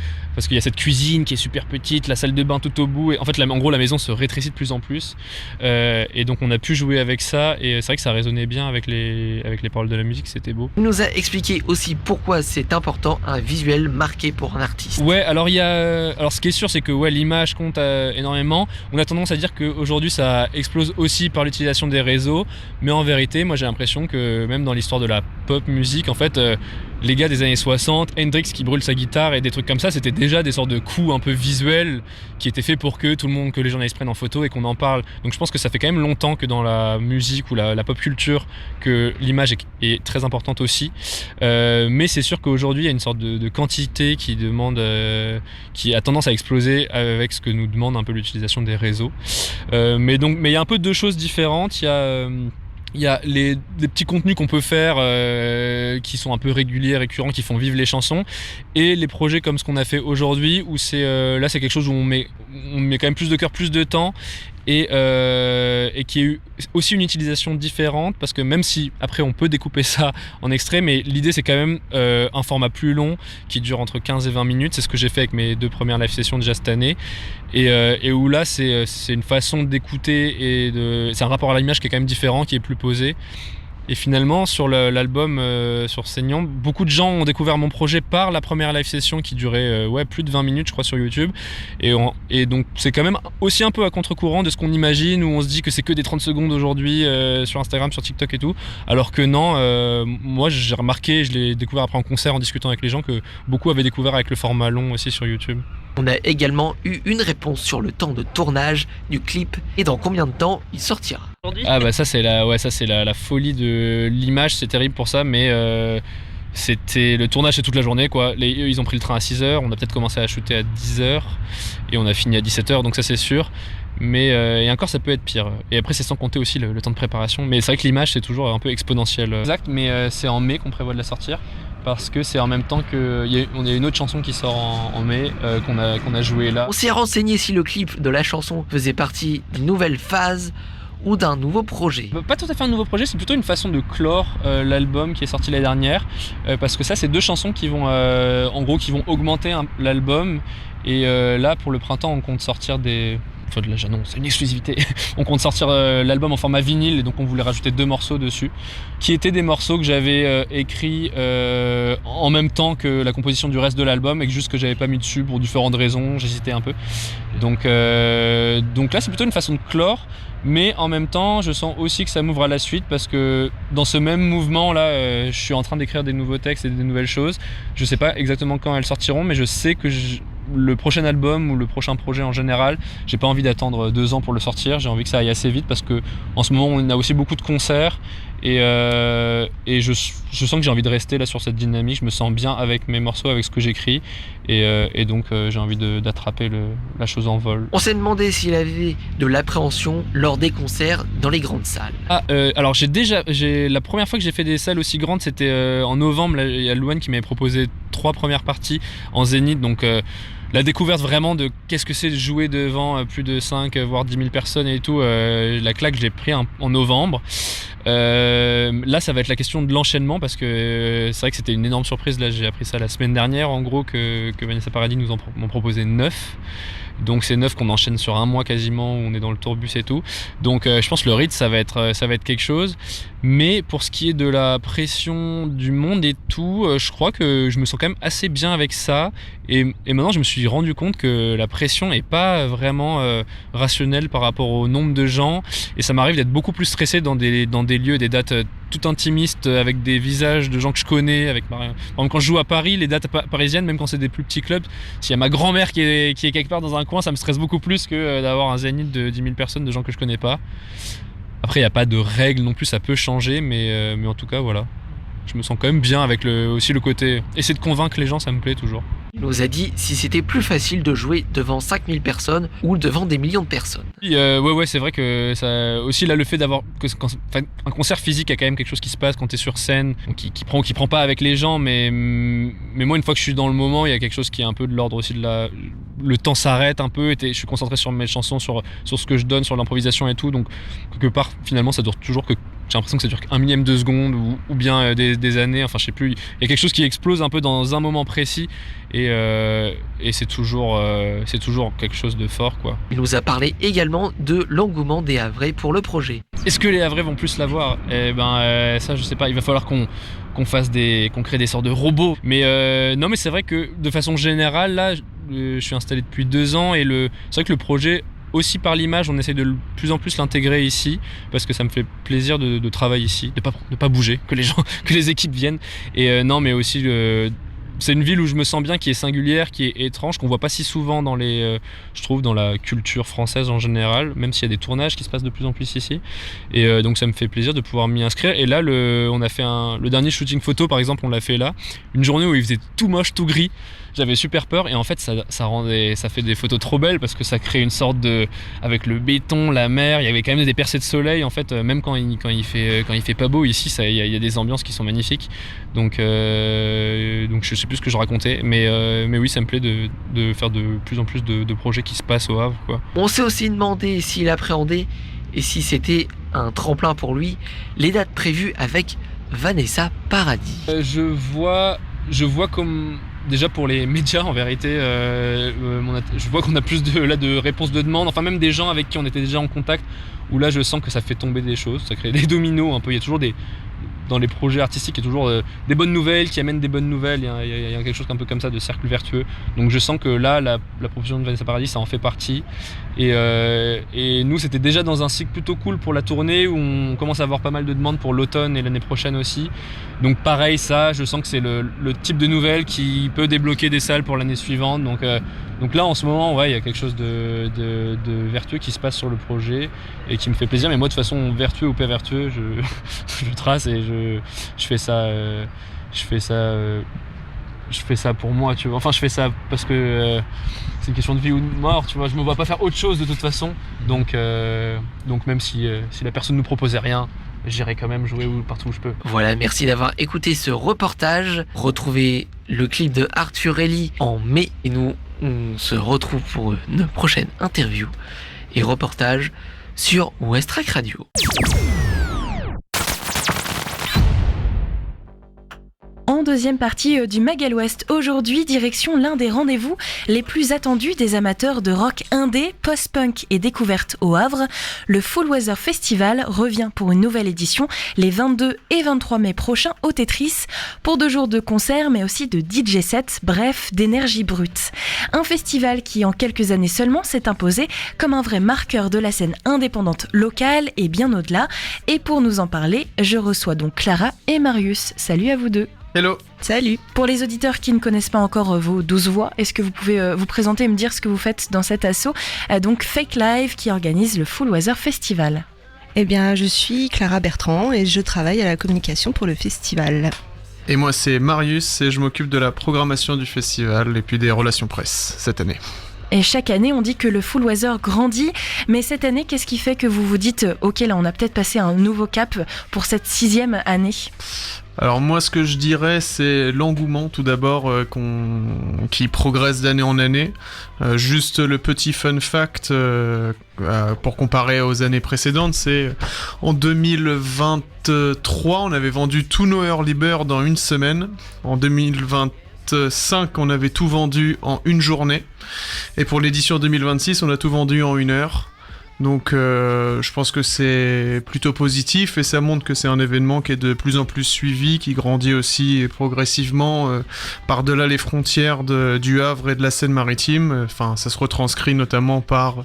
I: y a cette cuisine qui est super petite, la salle de bain tout au bout et en fait en gros la maison se rétrécit de plus en plus et donc on a pu jouer avec ça et c'est vrai que ça résonnait bien avec les paroles de la musique, c'était beau.
H: Il nous a expliqué aussi pourquoi c'est important un visuel marqué pour un artiste.
I: Ouais, alors ce qui est sûr c'est que ouais, l'image compte énormément. On a tendance à dire qu'aujourd'hui ça explose aussi par l'utilisation des réseaux, mais en vérité moi j'ai l'impression que même dans l'histoire de la pop musique en fait les gars des années 60, Hendrix qui brûle sa guitare et des trucs comme ça, c'était déjà des sortes de coups un peu visuels qui étaient faits pour que les journalistes prennent en photo et qu'on en parle. Donc je pense que ça fait quand même longtemps que dans la musique ou la pop culture que l'image est très importante aussi. Mais c'est sûr qu'aujourd'hui il y a une sorte de quantité qui a tendance à exploser avec ce que nous demande un peu l'utilisation des réseaux. Mais il y a un peu 2 choses différentes. Il y a des petits contenus qu'on peut faire qui sont un peu réguliers, récurrents, qui font vivre les chansons, et les projets comme ce qu'on a fait aujourd'hui où c'est quelque chose où on met quand même plus de cœur, plus de temps et qui a eu aussi une utilisation différente parce que même si après on peut découper ça en extrait, mais l'idée c'est quand même un format plus long qui dure entre 15 et 20 minutes. C'est ce que j'ai fait avec mes 2 premières live sessions déjà cette année et où là c'est une façon d'écouter et c'est un rapport à l'image qui est quand même différent, qui est plus posé. Et finalement, sur l'album sur Saignant, beaucoup de gens ont découvert mon projet par la première live session qui durait plus de 20 minutes, je crois, sur YouTube. Et donc, c'est quand même aussi un peu à contre-courant de ce qu'on imagine, où on se dit que c'est que des 30 secondes aujourd'hui sur Instagram, sur TikTok et tout. Alors que non, moi, j'ai remarqué, je l'ai découvert après en concert, en discutant avec les gens, que beaucoup avaient découvert avec le format long aussi sur YouTube.
H: On a également eu une réponse sur le temps de tournage du clip et dans combien de temps il sortira.
I: Ah bah ça c'est la folie de l'image, c'est terrible pour ça, mais c'était le tournage c'est toute la journée quoi. Eux ils ont pris le train à 6h, on a peut-être commencé à shooter à 10h et on a fini à 17h, donc ça c'est sûr. Mais et encore ça peut être pire. Et après c'est sans compter aussi le temps de préparation. Mais c'est vrai que l'image c'est toujours un peu exponentiel. Exact, mais c'est en mai qu'on prévoit de la sortir. Parce que c'est en même temps qu'on a une autre chanson qui sort en mai qu'on a joué là.
H: On s'est renseigné si le clip de la chanson faisait partie d'une nouvelle phase ou d'un nouveau projet.
I: Pas tout à fait un nouveau projet, c'est plutôt une façon de clore l'album qui est sorti l'année dernière. Parce que ça c'est 2 chansons qui vont augmenter l'album. Et là pour le printemps on compte sortir c'est une exclusivité. On compte sortir l'album en format vinyle et donc on voulait rajouter 2 morceaux dessus qui étaient des morceaux que j'avais écrits en même temps que la composition du reste de l'album et que juste que j'avais pas mis dessus pour différentes raisons, j'hésitais un peu. Donc là c'est plutôt une façon de clore, mais en même temps je sens aussi que ça m'ouvre à la suite parce que dans ce même mouvement là je suis en train d'écrire des nouveaux textes et des nouvelles choses. Je sais pas exactement quand elles sortiront, mais je sais que le prochain album ou le prochain projet en général, j'ai pas envie d'attendre 2 ans pour le sortir, j'ai envie que ça aille assez vite parce que en ce moment on a aussi beaucoup de concerts et je sens que j'ai envie de rester là sur cette dynamique, je me sens bien avec mes morceaux, avec ce que j'écris et donc j'ai envie d'attraper la chose en vol.
H: On s'est demandé s'il avait de l'appréhension lors des concerts dans les grandes salles.
I: Alors la première fois que j'ai fait des salles aussi grandes c'était en novembre, il y a Louane qui m'avait proposé 3 premières parties en Zénith, donc la découverte vraiment de qu'est-ce que c'est de jouer devant plus de 5 voire 10 000 personnes et tout, la claque je l'ai pris en novembre. Là ça va être la question de l'enchaînement parce que c'est vrai que c'était une énorme surprise. Là j'ai appris ça la semaine dernière en gros que Vanessa Paradis m'ont proposé 9. Donc c'est 9 qu'on enchaîne sur un mois quasiment, où on est dans le tourbus et tout. Donc je pense que le rythme ça va être quelque chose. Mais pour ce qui est de la pression du monde et tout, je crois que je me sens quand même assez bien avec ça. Et maintenant je me suis rendu compte que la pression est pas vraiment rationnelle par rapport au nombre de gens. Et ça m'arrive d'être beaucoup plus stressé dans des lieux, des dates tout intimistes, avec des visages de gens que je connais. Par exemple, quand je joue à Paris, les dates parisiennes, même quand c'est des plus petits clubs, s'il y a ma grand-mère qui est quelque part dans un coin, ça me stresse beaucoup plus que d'avoir un zénith de 10 000 personnes, de gens que je connais pas. Après, il n'y a pas de règles non plus, ça peut changer, mais en tout cas, voilà. Je me sens quand même bien avec aussi le côté... Essayer de convaincre les gens, ça me plaît toujours.
H: Il nous a dit si c'était plus facile de jouer devant 5000 personnes ou devant des millions de personnes.
I: Ouais, c'est vrai que ça aussi là le fait d'avoir un concert physique, il y a quand même quelque chose qui se passe quand t'es sur scène, qui prend pas avec les gens, mais moi une fois que je suis dans le moment, il y a quelque chose qui est un peu de l'ordre aussi de le temps s'arrête un peu, et je suis concentré sur mes chansons, sur ce que je donne, sur l'improvisation et tout, donc quelque part finalement ça dure toujours que j'ai l'impression que ça dure un millième de seconde ou bien des années, enfin je sais plus, il y a quelque chose qui explose un peu dans un moment précis et c'est toujours quelque chose de fort quoi.
H: Il nous a parlé également de l'engouement des Havrais pour le projet.
I: Est-ce que les Havrais vont plus l'avoir ? Ça je sais pas, il va falloir qu'on crée des sortes de robots, mais non mais c'est vrai que de façon générale là je suis installé depuis 2 ans et c'est vrai que le projet aussi par l'image, on essaie de plus en plus l'intégrer ici parce que ça me fait plaisir de travailler ici, de pas bouger, que les équipes viennent. Et non, mais aussi c'est une ville où je me sens bien, qui est singulière, qui est étrange, qu'on voit pas si souvent je trouve dans la culture française en général, même s'il y a des tournages qui se passent de plus en plus ici. Et donc ça me fait plaisir de pouvoir m'y inscrire. Et là, on a fait le dernier shooting photo, par exemple, on l'a fait là, une journée où il faisait tout moche, tout gris. J'avais super peur et en fait ça fait des photos trop belles parce que ça crée une sorte avec le béton, la mer, il y avait quand même des percées de soleil en fait, même quand il fait pas beau ici, il y a des ambiances qui sont magnifiques. Donc je sais plus ce que je racontais, mais oui, ça me plaît de faire de plus en plus de projets qui se passent au Havre quoi.
H: On s'est aussi demandé s'il appréhendait et si c'était un tremplin pour lui les dates prévues avec Vanessa Paradis.
I: Je vois comme déjà pour les médias en vérité, je vois qu'on a plus de réponses de demandes, enfin même des gens avec qui on était déjà en contact, où là je sens que ça fait tomber des choses, ça crée des dominos un peu, il y a toujours dans les projets artistiques, il y a toujours des bonnes nouvelles qui amènent des bonnes nouvelles, il y a quelque chose un peu comme ça de cercle vertueux. Donc je sens que là, la proposition de Vanessa Paradis, ça en fait partie. Et nous, c'était déjà dans un cycle plutôt cool pour la tournée, où on commence à avoir pas mal de demandes pour l'automne et l'année prochaine aussi. Donc pareil, ça, je sens que c'est le type de nouvelle qui peut débloquer des salles pour l'année suivante. Donc là, en ce moment, ouais, il y a quelque chose de vertueux qui se passe sur le projet et qui me fait plaisir. Mais moi, de toute façon, vertueux ou pas vertueux, je trace et je fais ça. Je fais ça pour moi, tu vois. Enfin, je fais ça parce que c'est une question de vie ou de mort, tu vois. Je me vois pas faire autre chose de toute façon. Donc même si la personne nous proposait rien, j'irai quand même jouer partout où je peux.
H: Voilà, merci d'avoir écouté ce reportage. Retrouvez le clip de Arthur Ellie en mai et nous on se retrouve pour une prochaine interview et reportage sur Westrack Radio.
B: En deuxième partie du Mag à l'Ouest, aujourd'hui, direction l'un des rendez-vous les plus attendus des amateurs de rock indé, post-punk et découverte au Havre. Le Full Weather Festival revient pour une nouvelle édition les 22 et 23 mai prochains au Tetris pour 2 jours de concerts mais aussi de DJ sets, bref, d'énergie brute. Un festival qui en quelques années seulement s'est imposé comme un vrai marqueur de la scène indépendante locale et bien au-delà. Et pour nous en parler, je reçois donc Clara et Marius. Salut à vous deux.
J: Hello.
B: Salut. Pour les auditeurs qui ne connaissent pas encore vos 12 voix, est-ce que vous pouvez vous présenter et me dire ce que vous faites dans cet asso, donc Fake Live, qui organise le Full Weather Festival?
K: Eh bien, je suis Clara Bertrand et je travaille à la communication pour le festival.
J: Et moi, c'est Marius et je m'occupe de la programmation du festival et puis des relations presse cette année.
B: Et chaque année, on dit que le Full Weather grandit, mais cette année, qu'est-ce qui fait que vous vous dites « Ok, là, on a peut-être passé un nouveau cap pour cette 6e année » ?
J: Alors moi, ce que je dirais, c'est l'engouement tout d'abord qui progresse d'année en année. Juste le petit fun fact pour comparer aux années précédentes, c'est en 2023, on avait vendu tous nos Early Bird dans une semaine. En 2024, 2025, on avait tout vendu en une journée. Et pour l'édition 2026, on a tout vendu en 1 heure. Donc je pense que c'est plutôt positif et ça montre que c'est un événement qui est de plus en plus suivi, qui grandit aussi progressivement par-delà les frontières du Havre et de la Seine-Maritime. Enfin, ça se retranscrit notamment par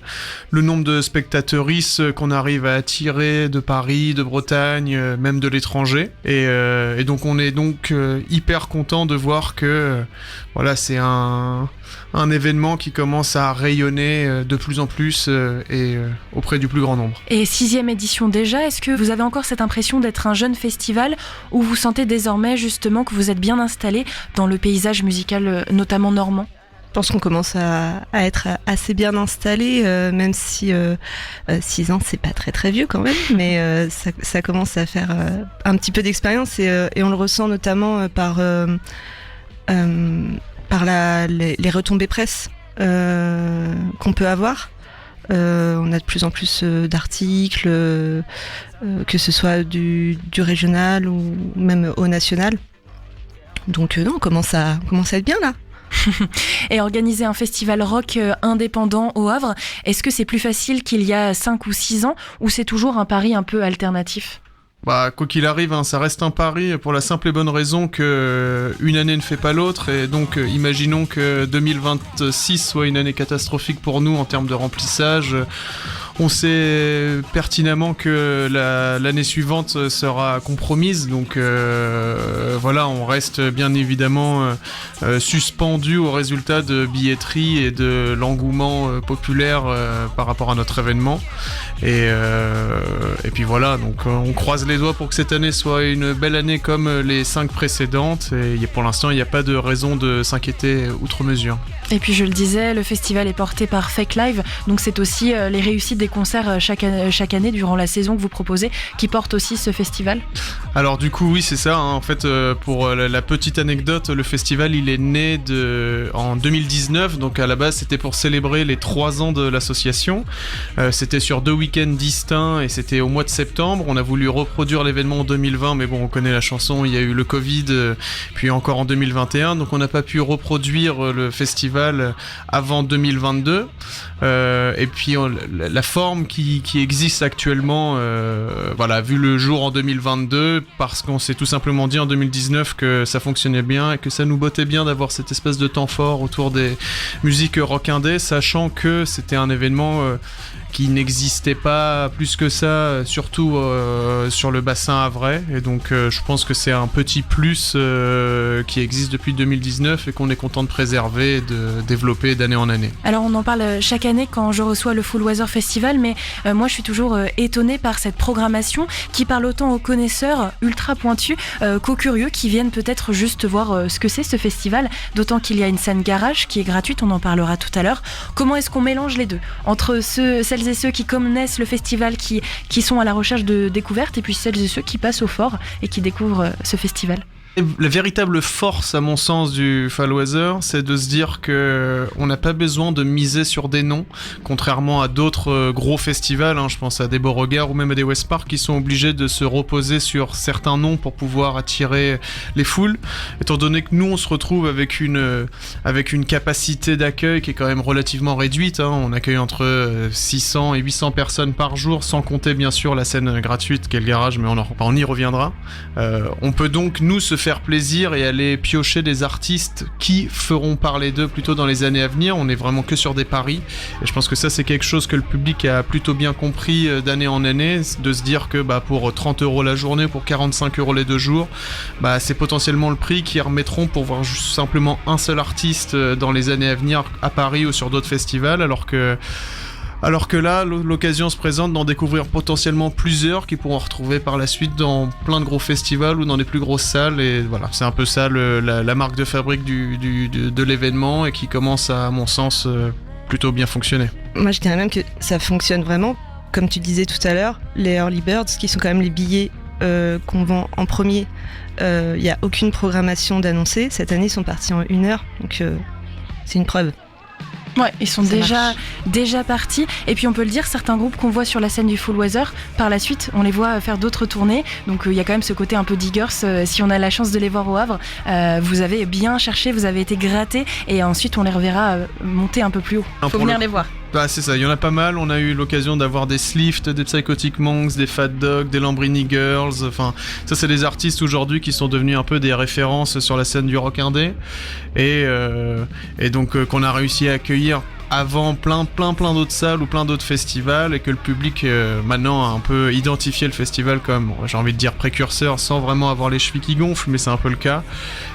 J: le nombre de spectateuristes qu'on arrive à attirer de Paris, de Bretagne, même de l'étranger. Et donc on est donc hyper content de voir que voilà, c'est un événement qui commence à rayonner de plus en plus et auprès du plus grand nombre.
B: Et 6e édition déjà, est-ce que vous avez encore cette impression d'être un jeune festival ou vous sentez désormais justement que vous êtes bien installé dans le paysage musical, notamment normand ?
K: Je pense qu'on commence à être assez bien installé, même si 6 ans c'est pas très très vieux quand même, mais ça commence à faire un petit peu d'expérience et on le ressent notamment par les retombées presse qu'on peut avoir. On a de plus en plus d'articles, que ce soit du régional ou même au national. Donc non, on commence à être bien là.
B: Et organiser un festival rock indépendant au Havre, est-ce que c'est plus facile qu'il y a 5 ou 6 ans ou c'est toujours un pari un peu alternatif ?
J: Bah, quoi qu'il arrive, hein, ça reste un pari pour la simple et bonne raison que une année ne fait pas l'autre et donc imaginons que 2026 soit une année catastrophique pour nous en termes de remplissage. On sait pertinemment que l'année suivante sera compromise, donc voilà, on reste bien évidemment suspendu au résultat de billetterie et de l'engouement populaire par rapport à notre événement. Et puis voilà, donc on croise les doigts pour que cette année soit une belle année comme les 5 précédentes. Et pour l'instant, il n'y a pas de raison de s'inquiéter outre mesure.
B: Et puis je le disais, le festival est porté par Fake Live, donc c'est aussi les réussites des concerts chaque année durant la saison que vous proposez qui portent aussi ce festival.
J: Alors du coup oui, c'est ça, hein. En fait pour la petite anecdote, le festival il est né en 2019, donc à la base c'était pour célébrer les 3 ans de l'association. C'était sur 2 week-ends distincts et c'était au mois de septembre. On a voulu reproduire l'événement en 2020, mais bon, on connaît la chanson, il y a eu le Covid, puis encore en 2021, donc on n'a pas pu reproduire le festival avant 2022. Et puis la forme qui existe actuellement voilà, a vu le jour en 2022 parce qu'on s'est tout simplement dit en 2019 que ça fonctionnait bien et que ça nous bottait bien d'avoir cette espèce de temps fort autour des musiques rock indé, sachant que c'était un événement qui n'existait pas plus que ça, surtout sur le bassin havrais. Et donc je pense que c'est un petit plus qui existe depuis 2019 et qu'on est content de préserver et de développer d'année en année.
B: Alors on en parle chaque année quand je reçois le Full Weather Festival, mais moi je suis toujours étonnée par cette programmation qui parle autant aux connaisseurs ultra pointus qu'aux curieux qui viennent peut-être juste voir ce que c'est ce festival, d'autant qu'il y a une scène garage qui est gratuite, on en parlera tout à l'heure. Comment est-ce qu'on mélange les deux entre celles et ceux qui connaissent le festival, qui sont à la recherche de découvertes, et puis celles et ceux qui passent au fort et qui découvrent ce festival?
J: La véritable force, à mon sens, du Fall Weather, c'est de se dire que on n'a pas besoin de miser sur des noms, contrairement à d'autres gros festivals, hein, je pense à des Beauregard ou même à des West Park, qui sont obligés de se reposer sur certains noms pour pouvoir attirer les foules. Étant donné que nous, on se retrouve avec une capacité d'accueil qui est quand même relativement réduite, hein, on accueille entre 600 et 800 personnes par jour, sans compter bien sûr la scène gratuite qui est le garage, mais on y reviendra. On peut donc nous se faire plaisir et aller piocher des artistes qui feront parler d'eux plutôt dans les années à venir. On est vraiment que sur des paris et je pense que ça c'est quelque chose que le public a plutôt bien compris d'année en année, de se dire que pour 30 € la journée, pour 45 € les 2 jours, c'est potentiellement le prix qu'ils remettront pour voir juste simplement un seul artiste dans les années à venir à Paris ou sur d'autres festivals, alors que là, l'occasion se présente d'en découvrir potentiellement plusieurs qui pourront retrouver par la suite dans plein de gros festivals ou dans des plus grosses salles. Et voilà, c'est un peu ça la marque de fabrique de l'événement et qui commence à mon sens, plutôt bien fonctionner.
K: Moi, je dirais même que ça fonctionne vraiment, comme tu disais tout à l'heure, les early birds, qui sont quand même les billets qu'on vend en premier. Il n'y a aucune programmation d'annoncés. Cette année, ils sont partis en 1 heure, donc c'est une preuve.
B: Ouais, ils sont déjà partis. Et puis on peut le dire, certains groupes qu'on voit sur la scène du Full Weather, par la suite, on les voit faire d'autres tournées. Donc il y a quand même ce côté un peu diggers. Si on a la chance de les voir au Havre, vous avez bien cherché, vous avez été grattés. Et ensuite, on les reverra monter un peu plus haut. Faut venir les voir.
J: Bah c'est ça, il y en a pas mal. On a eu l'occasion d'avoir des Slift, des Psychotic Monks, des Fat Dog, des Lambrini Girls. Enfin, ça c'est des artistes aujourd'hui qui sont devenus un peu des références sur la scène du rock indé. Et donc qu'on a réussi à accueillir avant plein d'autres salles ou plein d'autres festivals, et que le public maintenant a un peu identifié le festival comme, j'ai envie de dire, précurseur, sans vraiment avoir les chevilles qui gonflent, mais c'est un peu le cas.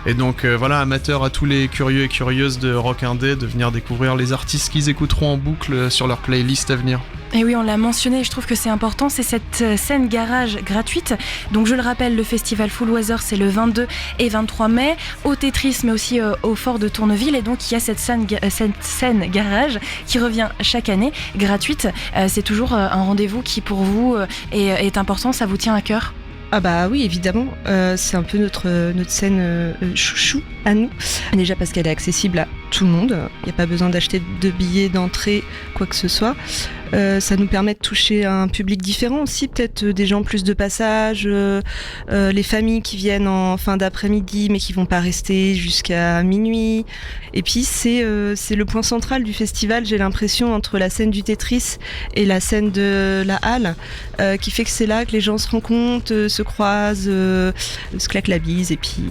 J: Et donc voilà, amateur à tous les curieux et curieuses de rock indé de venir découvrir les artistes qu'ils écouteront en boucle sur leur playlist à venir.
B: Et oui, on l'a mentionné, je trouve que c'est important, c'est cette scène garage gratuite. Donc je le rappelle, le festival Full Weather, c'est le 22 et 23 mai, au Tetris, mais aussi au Fort de Tourneville. Et donc il y a cette scène garage qui revient chaque année, gratuite. C'est toujours un rendez-vous qui pour vous est important, ça vous tient à cœur ?
K: Ah bah oui, évidemment, c'est un peu notre scène chouchou à nous. Déjà parce qu'elle est accessible à tout le monde, il n'y a pas besoin d'acheter de billets d'entrée, quoi que ce soit. Ça nous permet de toucher un public différent aussi, peut-être des gens plus de passage, les familles qui viennent en fin d'après-midi mais qui vont pas rester jusqu'à minuit. Et puis c'est le point central du festival, j'ai l'impression, entre la scène du Tetris et la scène de la halle, qui fait que c'est là que les gens se rencontrent, se croisent, se claquent la bise et puis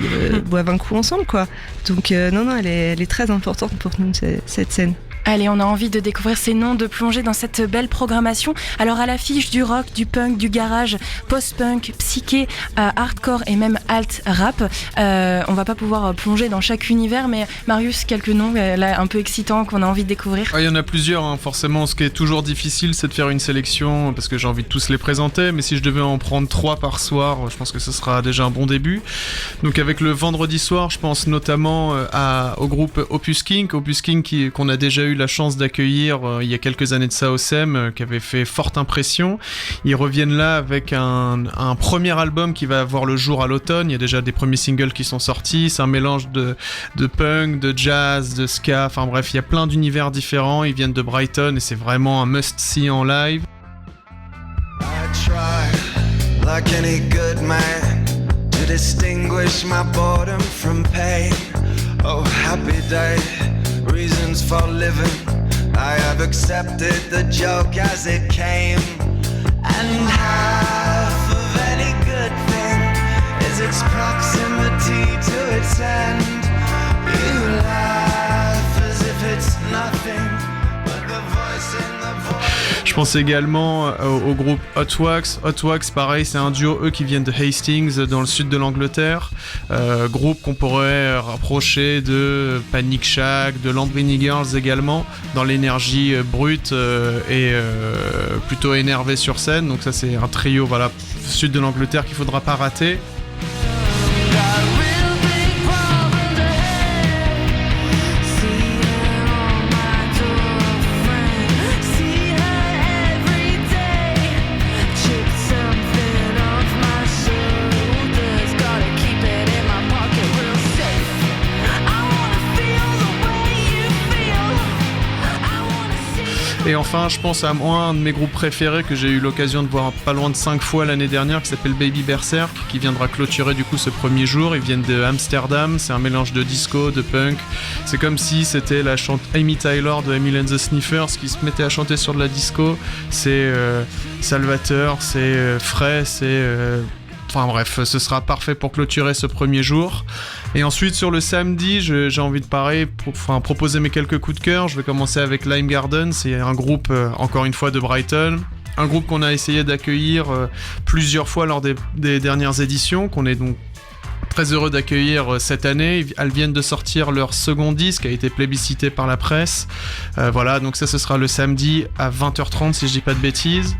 K: boivent un coup ensemble, quoi. Donc non, elle est très importante pour nous, cette scène.
B: Allez, on a envie de découvrir ces noms, de plonger dans cette belle programmation. Alors à l'affiche du rock, du punk, du garage, post-punk, psyché, hardcore et même alt-rap. On va pas pouvoir plonger dans chaque univers, mais Marius, quelques noms là, un peu excitants qu'on a envie de découvrir.
J: Il y en a plusieurs, hein. Forcément. Ce qui est toujours difficile, c'est de faire une sélection, parce que j'ai envie de tous les présenter, mais si je devais en prendre 3 par soir, je pense que ce sera déjà un bon début. Donc avec le vendredi soir, je pense notamment au groupe Opus King qu'on a déjà eu la chance d'accueillir il y a quelques années de ça au SEM, qui avait fait forte impression. Ils reviennent là avec un premier album qui va voir le jour à l'automne. Il y a déjà des premiers singles qui sont sortis. C'est un mélange de punk, de jazz, de ska, enfin bref, il y a plein d'univers différents. Ils viennent de Brighton et c'est vraiment un must-see en live.
L: I try, like any good man, to distinguish my boredom from pain. Oh, happy day, reasons for living. I have accepted the joke as it came. And half of any good thing is its proximity to its end. You laugh as if it's nothing, but the voice in the voice.
J: Je pense également au groupe Hot Wax. Hot Wax, pareil, c'est un duo, eux qui viennent de Hastings, dans le sud de l'Angleterre. Groupe qu'on pourrait rapprocher de Panic Shack, de Lambrini Girls également, dans l'énergie brute et plutôt énervée sur scène. Donc ça, c'est un trio, voilà, sud de l'Angleterre qu'il faudra pas rater. Et enfin, je pense à moi, un de mes groupes préférés que j'ai eu l'occasion de voir pas loin de 5 fois l'année dernière, qui s'appelle Baby Berserk, qui viendra clôturer du coup ce premier jour. Ils viennent de Amsterdam, c'est un mélange de disco, de punk. C'est comme si c'était la Amy Tyler de Emily and the Sniffers qui se mettait à chanter sur de la disco. C'est salvateur, c'est frais, c'est... Enfin bref, ce sera parfait pour clôturer ce premier jour. Et ensuite sur le samedi, j'ai envie de proposer mes quelques coups de cœur. Je vais commencer avec Lime Garden, c'est un groupe encore une fois de Brighton. Un groupe qu'on a essayé d'accueillir plusieurs fois lors des dernières éditions, qu'on est donc très heureux d'accueillir cette année. Elles viennent de sortir leur second disque, qui a été plébiscité par la presse. Voilà, donc ça ce sera le samedi à 20h30 si je dis pas de bêtises.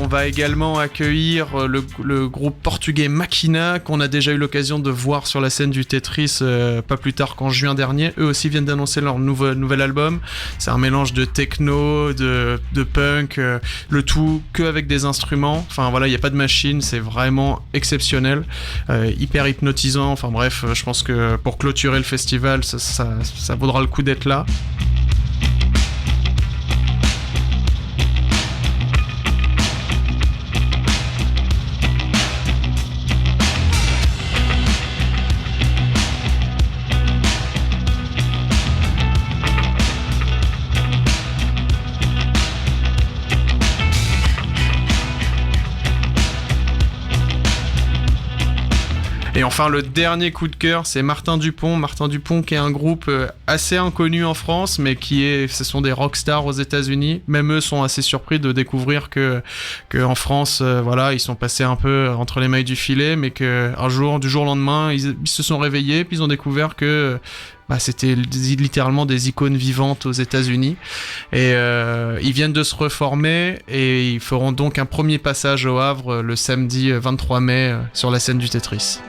J: on va également accueillir le groupe portugais Machina, qu'on a déjà eu l'occasion de voir sur la scène du Tetris pas plus tard qu'en juin dernier. Eux aussi viennent d'annoncer leur nouvel album. C'est un mélange de techno, de punk, le tout que avec des instruments. Enfin voilà, il n'y a pas de machine, c'est vraiment exceptionnel, hyper hypnotisant. Enfin bref, je pense que pour clôturer le festival, ça vaudra le coup d'être là. Et enfin, le dernier coup de cœur, c'est Martin Dupont. Martin Dupont, qui est un groupe assez inconnu en France, mais ce sont des rockstars aux États-Unis. Même eux sont assez surpris de découvrir que en France, voilà, ils sont passés un peu entre les mailles du filet, mais qu'un jour, du jour au lendemain, ils se sont réveillés, puis ils ont découvert que c'était littéralement des icônes vivantes aux États-Unis. Et ils viennent de se reformer et ils feront donc un premier passage au Havre le samedi 23 mai sur la scène du Tetris.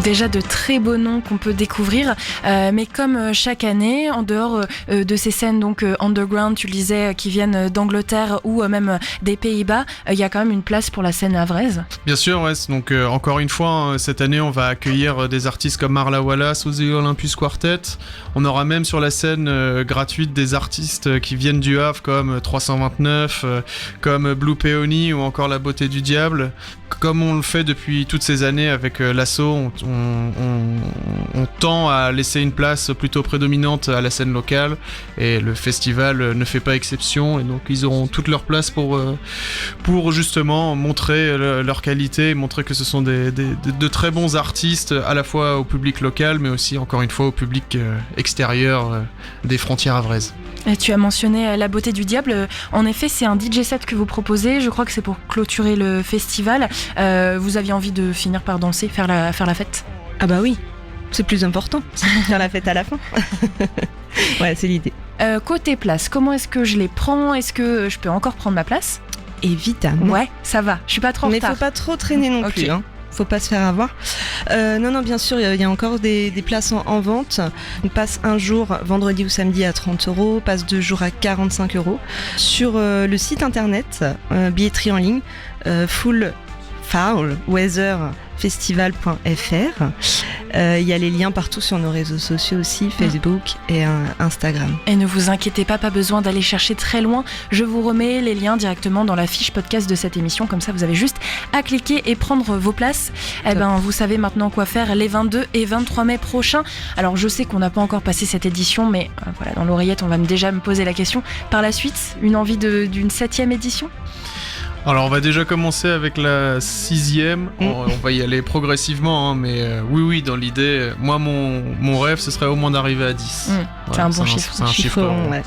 B: Déjà de très beaux noms qu'on peut découvrir, mais comme chaque année, en dehors de ces scènes donc underground, tu le disais, qui viennent d'Angleterre ou même des Pays-Bas, il y a quand même une place pour la scène havraise.
J: Bien sûr, ouais. Donc encore une fois, cette année, on va accueillir des artistes comme Marla Wallace ou The Olympus Quartet. On aura même sur la scène gratuite des artistes qui viennent du Havre comme 329, comme Blue Peony ou encore La Beauté du Diable. Comme on le fait depuis toutes ces années avec l'assaut, on tend à laisser une place plutôt prédominante à la scène locale et le festival ne fait pas exception, et donc ils auront toute leur place pour justement montrer leur qualité, montrer que ce sont de très bons artistes à la fois au public local mais aussi encore une fois au public extérieur des frontières havraises.
B: Et tu as mentionné La Beauté du Diable. En effet, c'est un DJ set que vous proposez. Je crois que c'est pour clôturer le festival. Vous aviez envie de finir par danser, faire la fête ?
K: Ah bah oui, c'est plus important, faire la fête à la fin. Ouais, c'est l'idée.
B: Côté place, comment est-ce que je les prends ? Est-ce que je peux encore prendre ma place ?
K: Évidemment.
B: Ouais, ça va, je suis pas trop en retard.
K: Mais faut pas trop traîner non plus, hein. Faut pas se faire avoir. Non, bien sûr, il y a encore des places en vente. On passe un jour, vendredi ou samedi, à 30 €, passe 2 jours à 45 €. Sur le site internet, billetterie en ligne, foulweatherfestival.fr. Il y a les liens partout sur nos réseaux sociaux aussi, Facebook et Instagram.
B: Et ne vous inquiétez pas besoin d'aller chercher très loin. Je vous remets les liens directement dans la fiche podcast de cette émission. Comme ça, vous avez juste à cliquer et prendre vos places. Vous savez maintenant quoi faire les 22 et 23 mai prochains. Alors, je sais qu'on n'a pas encore passé cette édition, mais voilà, dans l'oreillette, on va déjà me poser la question. Par la suite, une envie d'une 7e édition ?
J: Alors on va déjà commencer avec la 6e, on va y aller progressivement, hein, mais oui, dans l'idée, moi mon rêve ce serait au moins d'arriver à 10.
B: C'est un bon chiffre.
J: C'est un chiffre rond, ouais.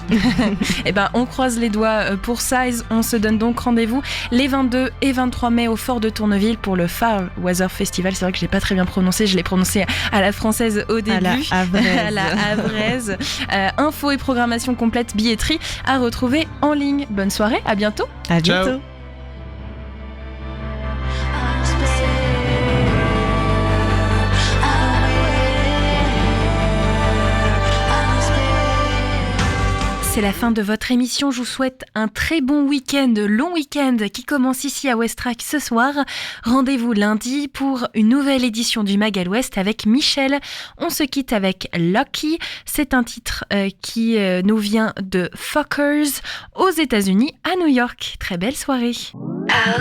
B: On croise les doigts pour Size, on se donne donc rendez-vous les 22 et 23 mai au Fort de Tourneville pour le Foul Weather Festival. C'est vrai que je l'ai pas très bien prononcé, je l'ai prononcé à la française au début.
K: À la
B: havraise. Info et programmation complète, billetterie à retrouver en ligne. Bonne soirée, à bientôt.
K: À bientôt.
J: Ciao.
B: C'est la fin de votre émission. Je vous souhaite un très bon week-end, long week-end qui commence ici à Westrack ce soir. Rendez-vous lundi pour une nouvelle édition du Mag à l'Ouest avec Michel. On se quitte avec Lucky. C'est un titre qui nous vient de Fuckers aux États-Unis, à New York. Très belle soirée.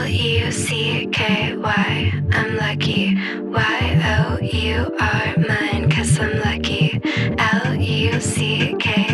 M: L-U-C-K-Y, I'm lucky. Y-O-U-R, mine, 'cause I'm lucky. L-U-C-K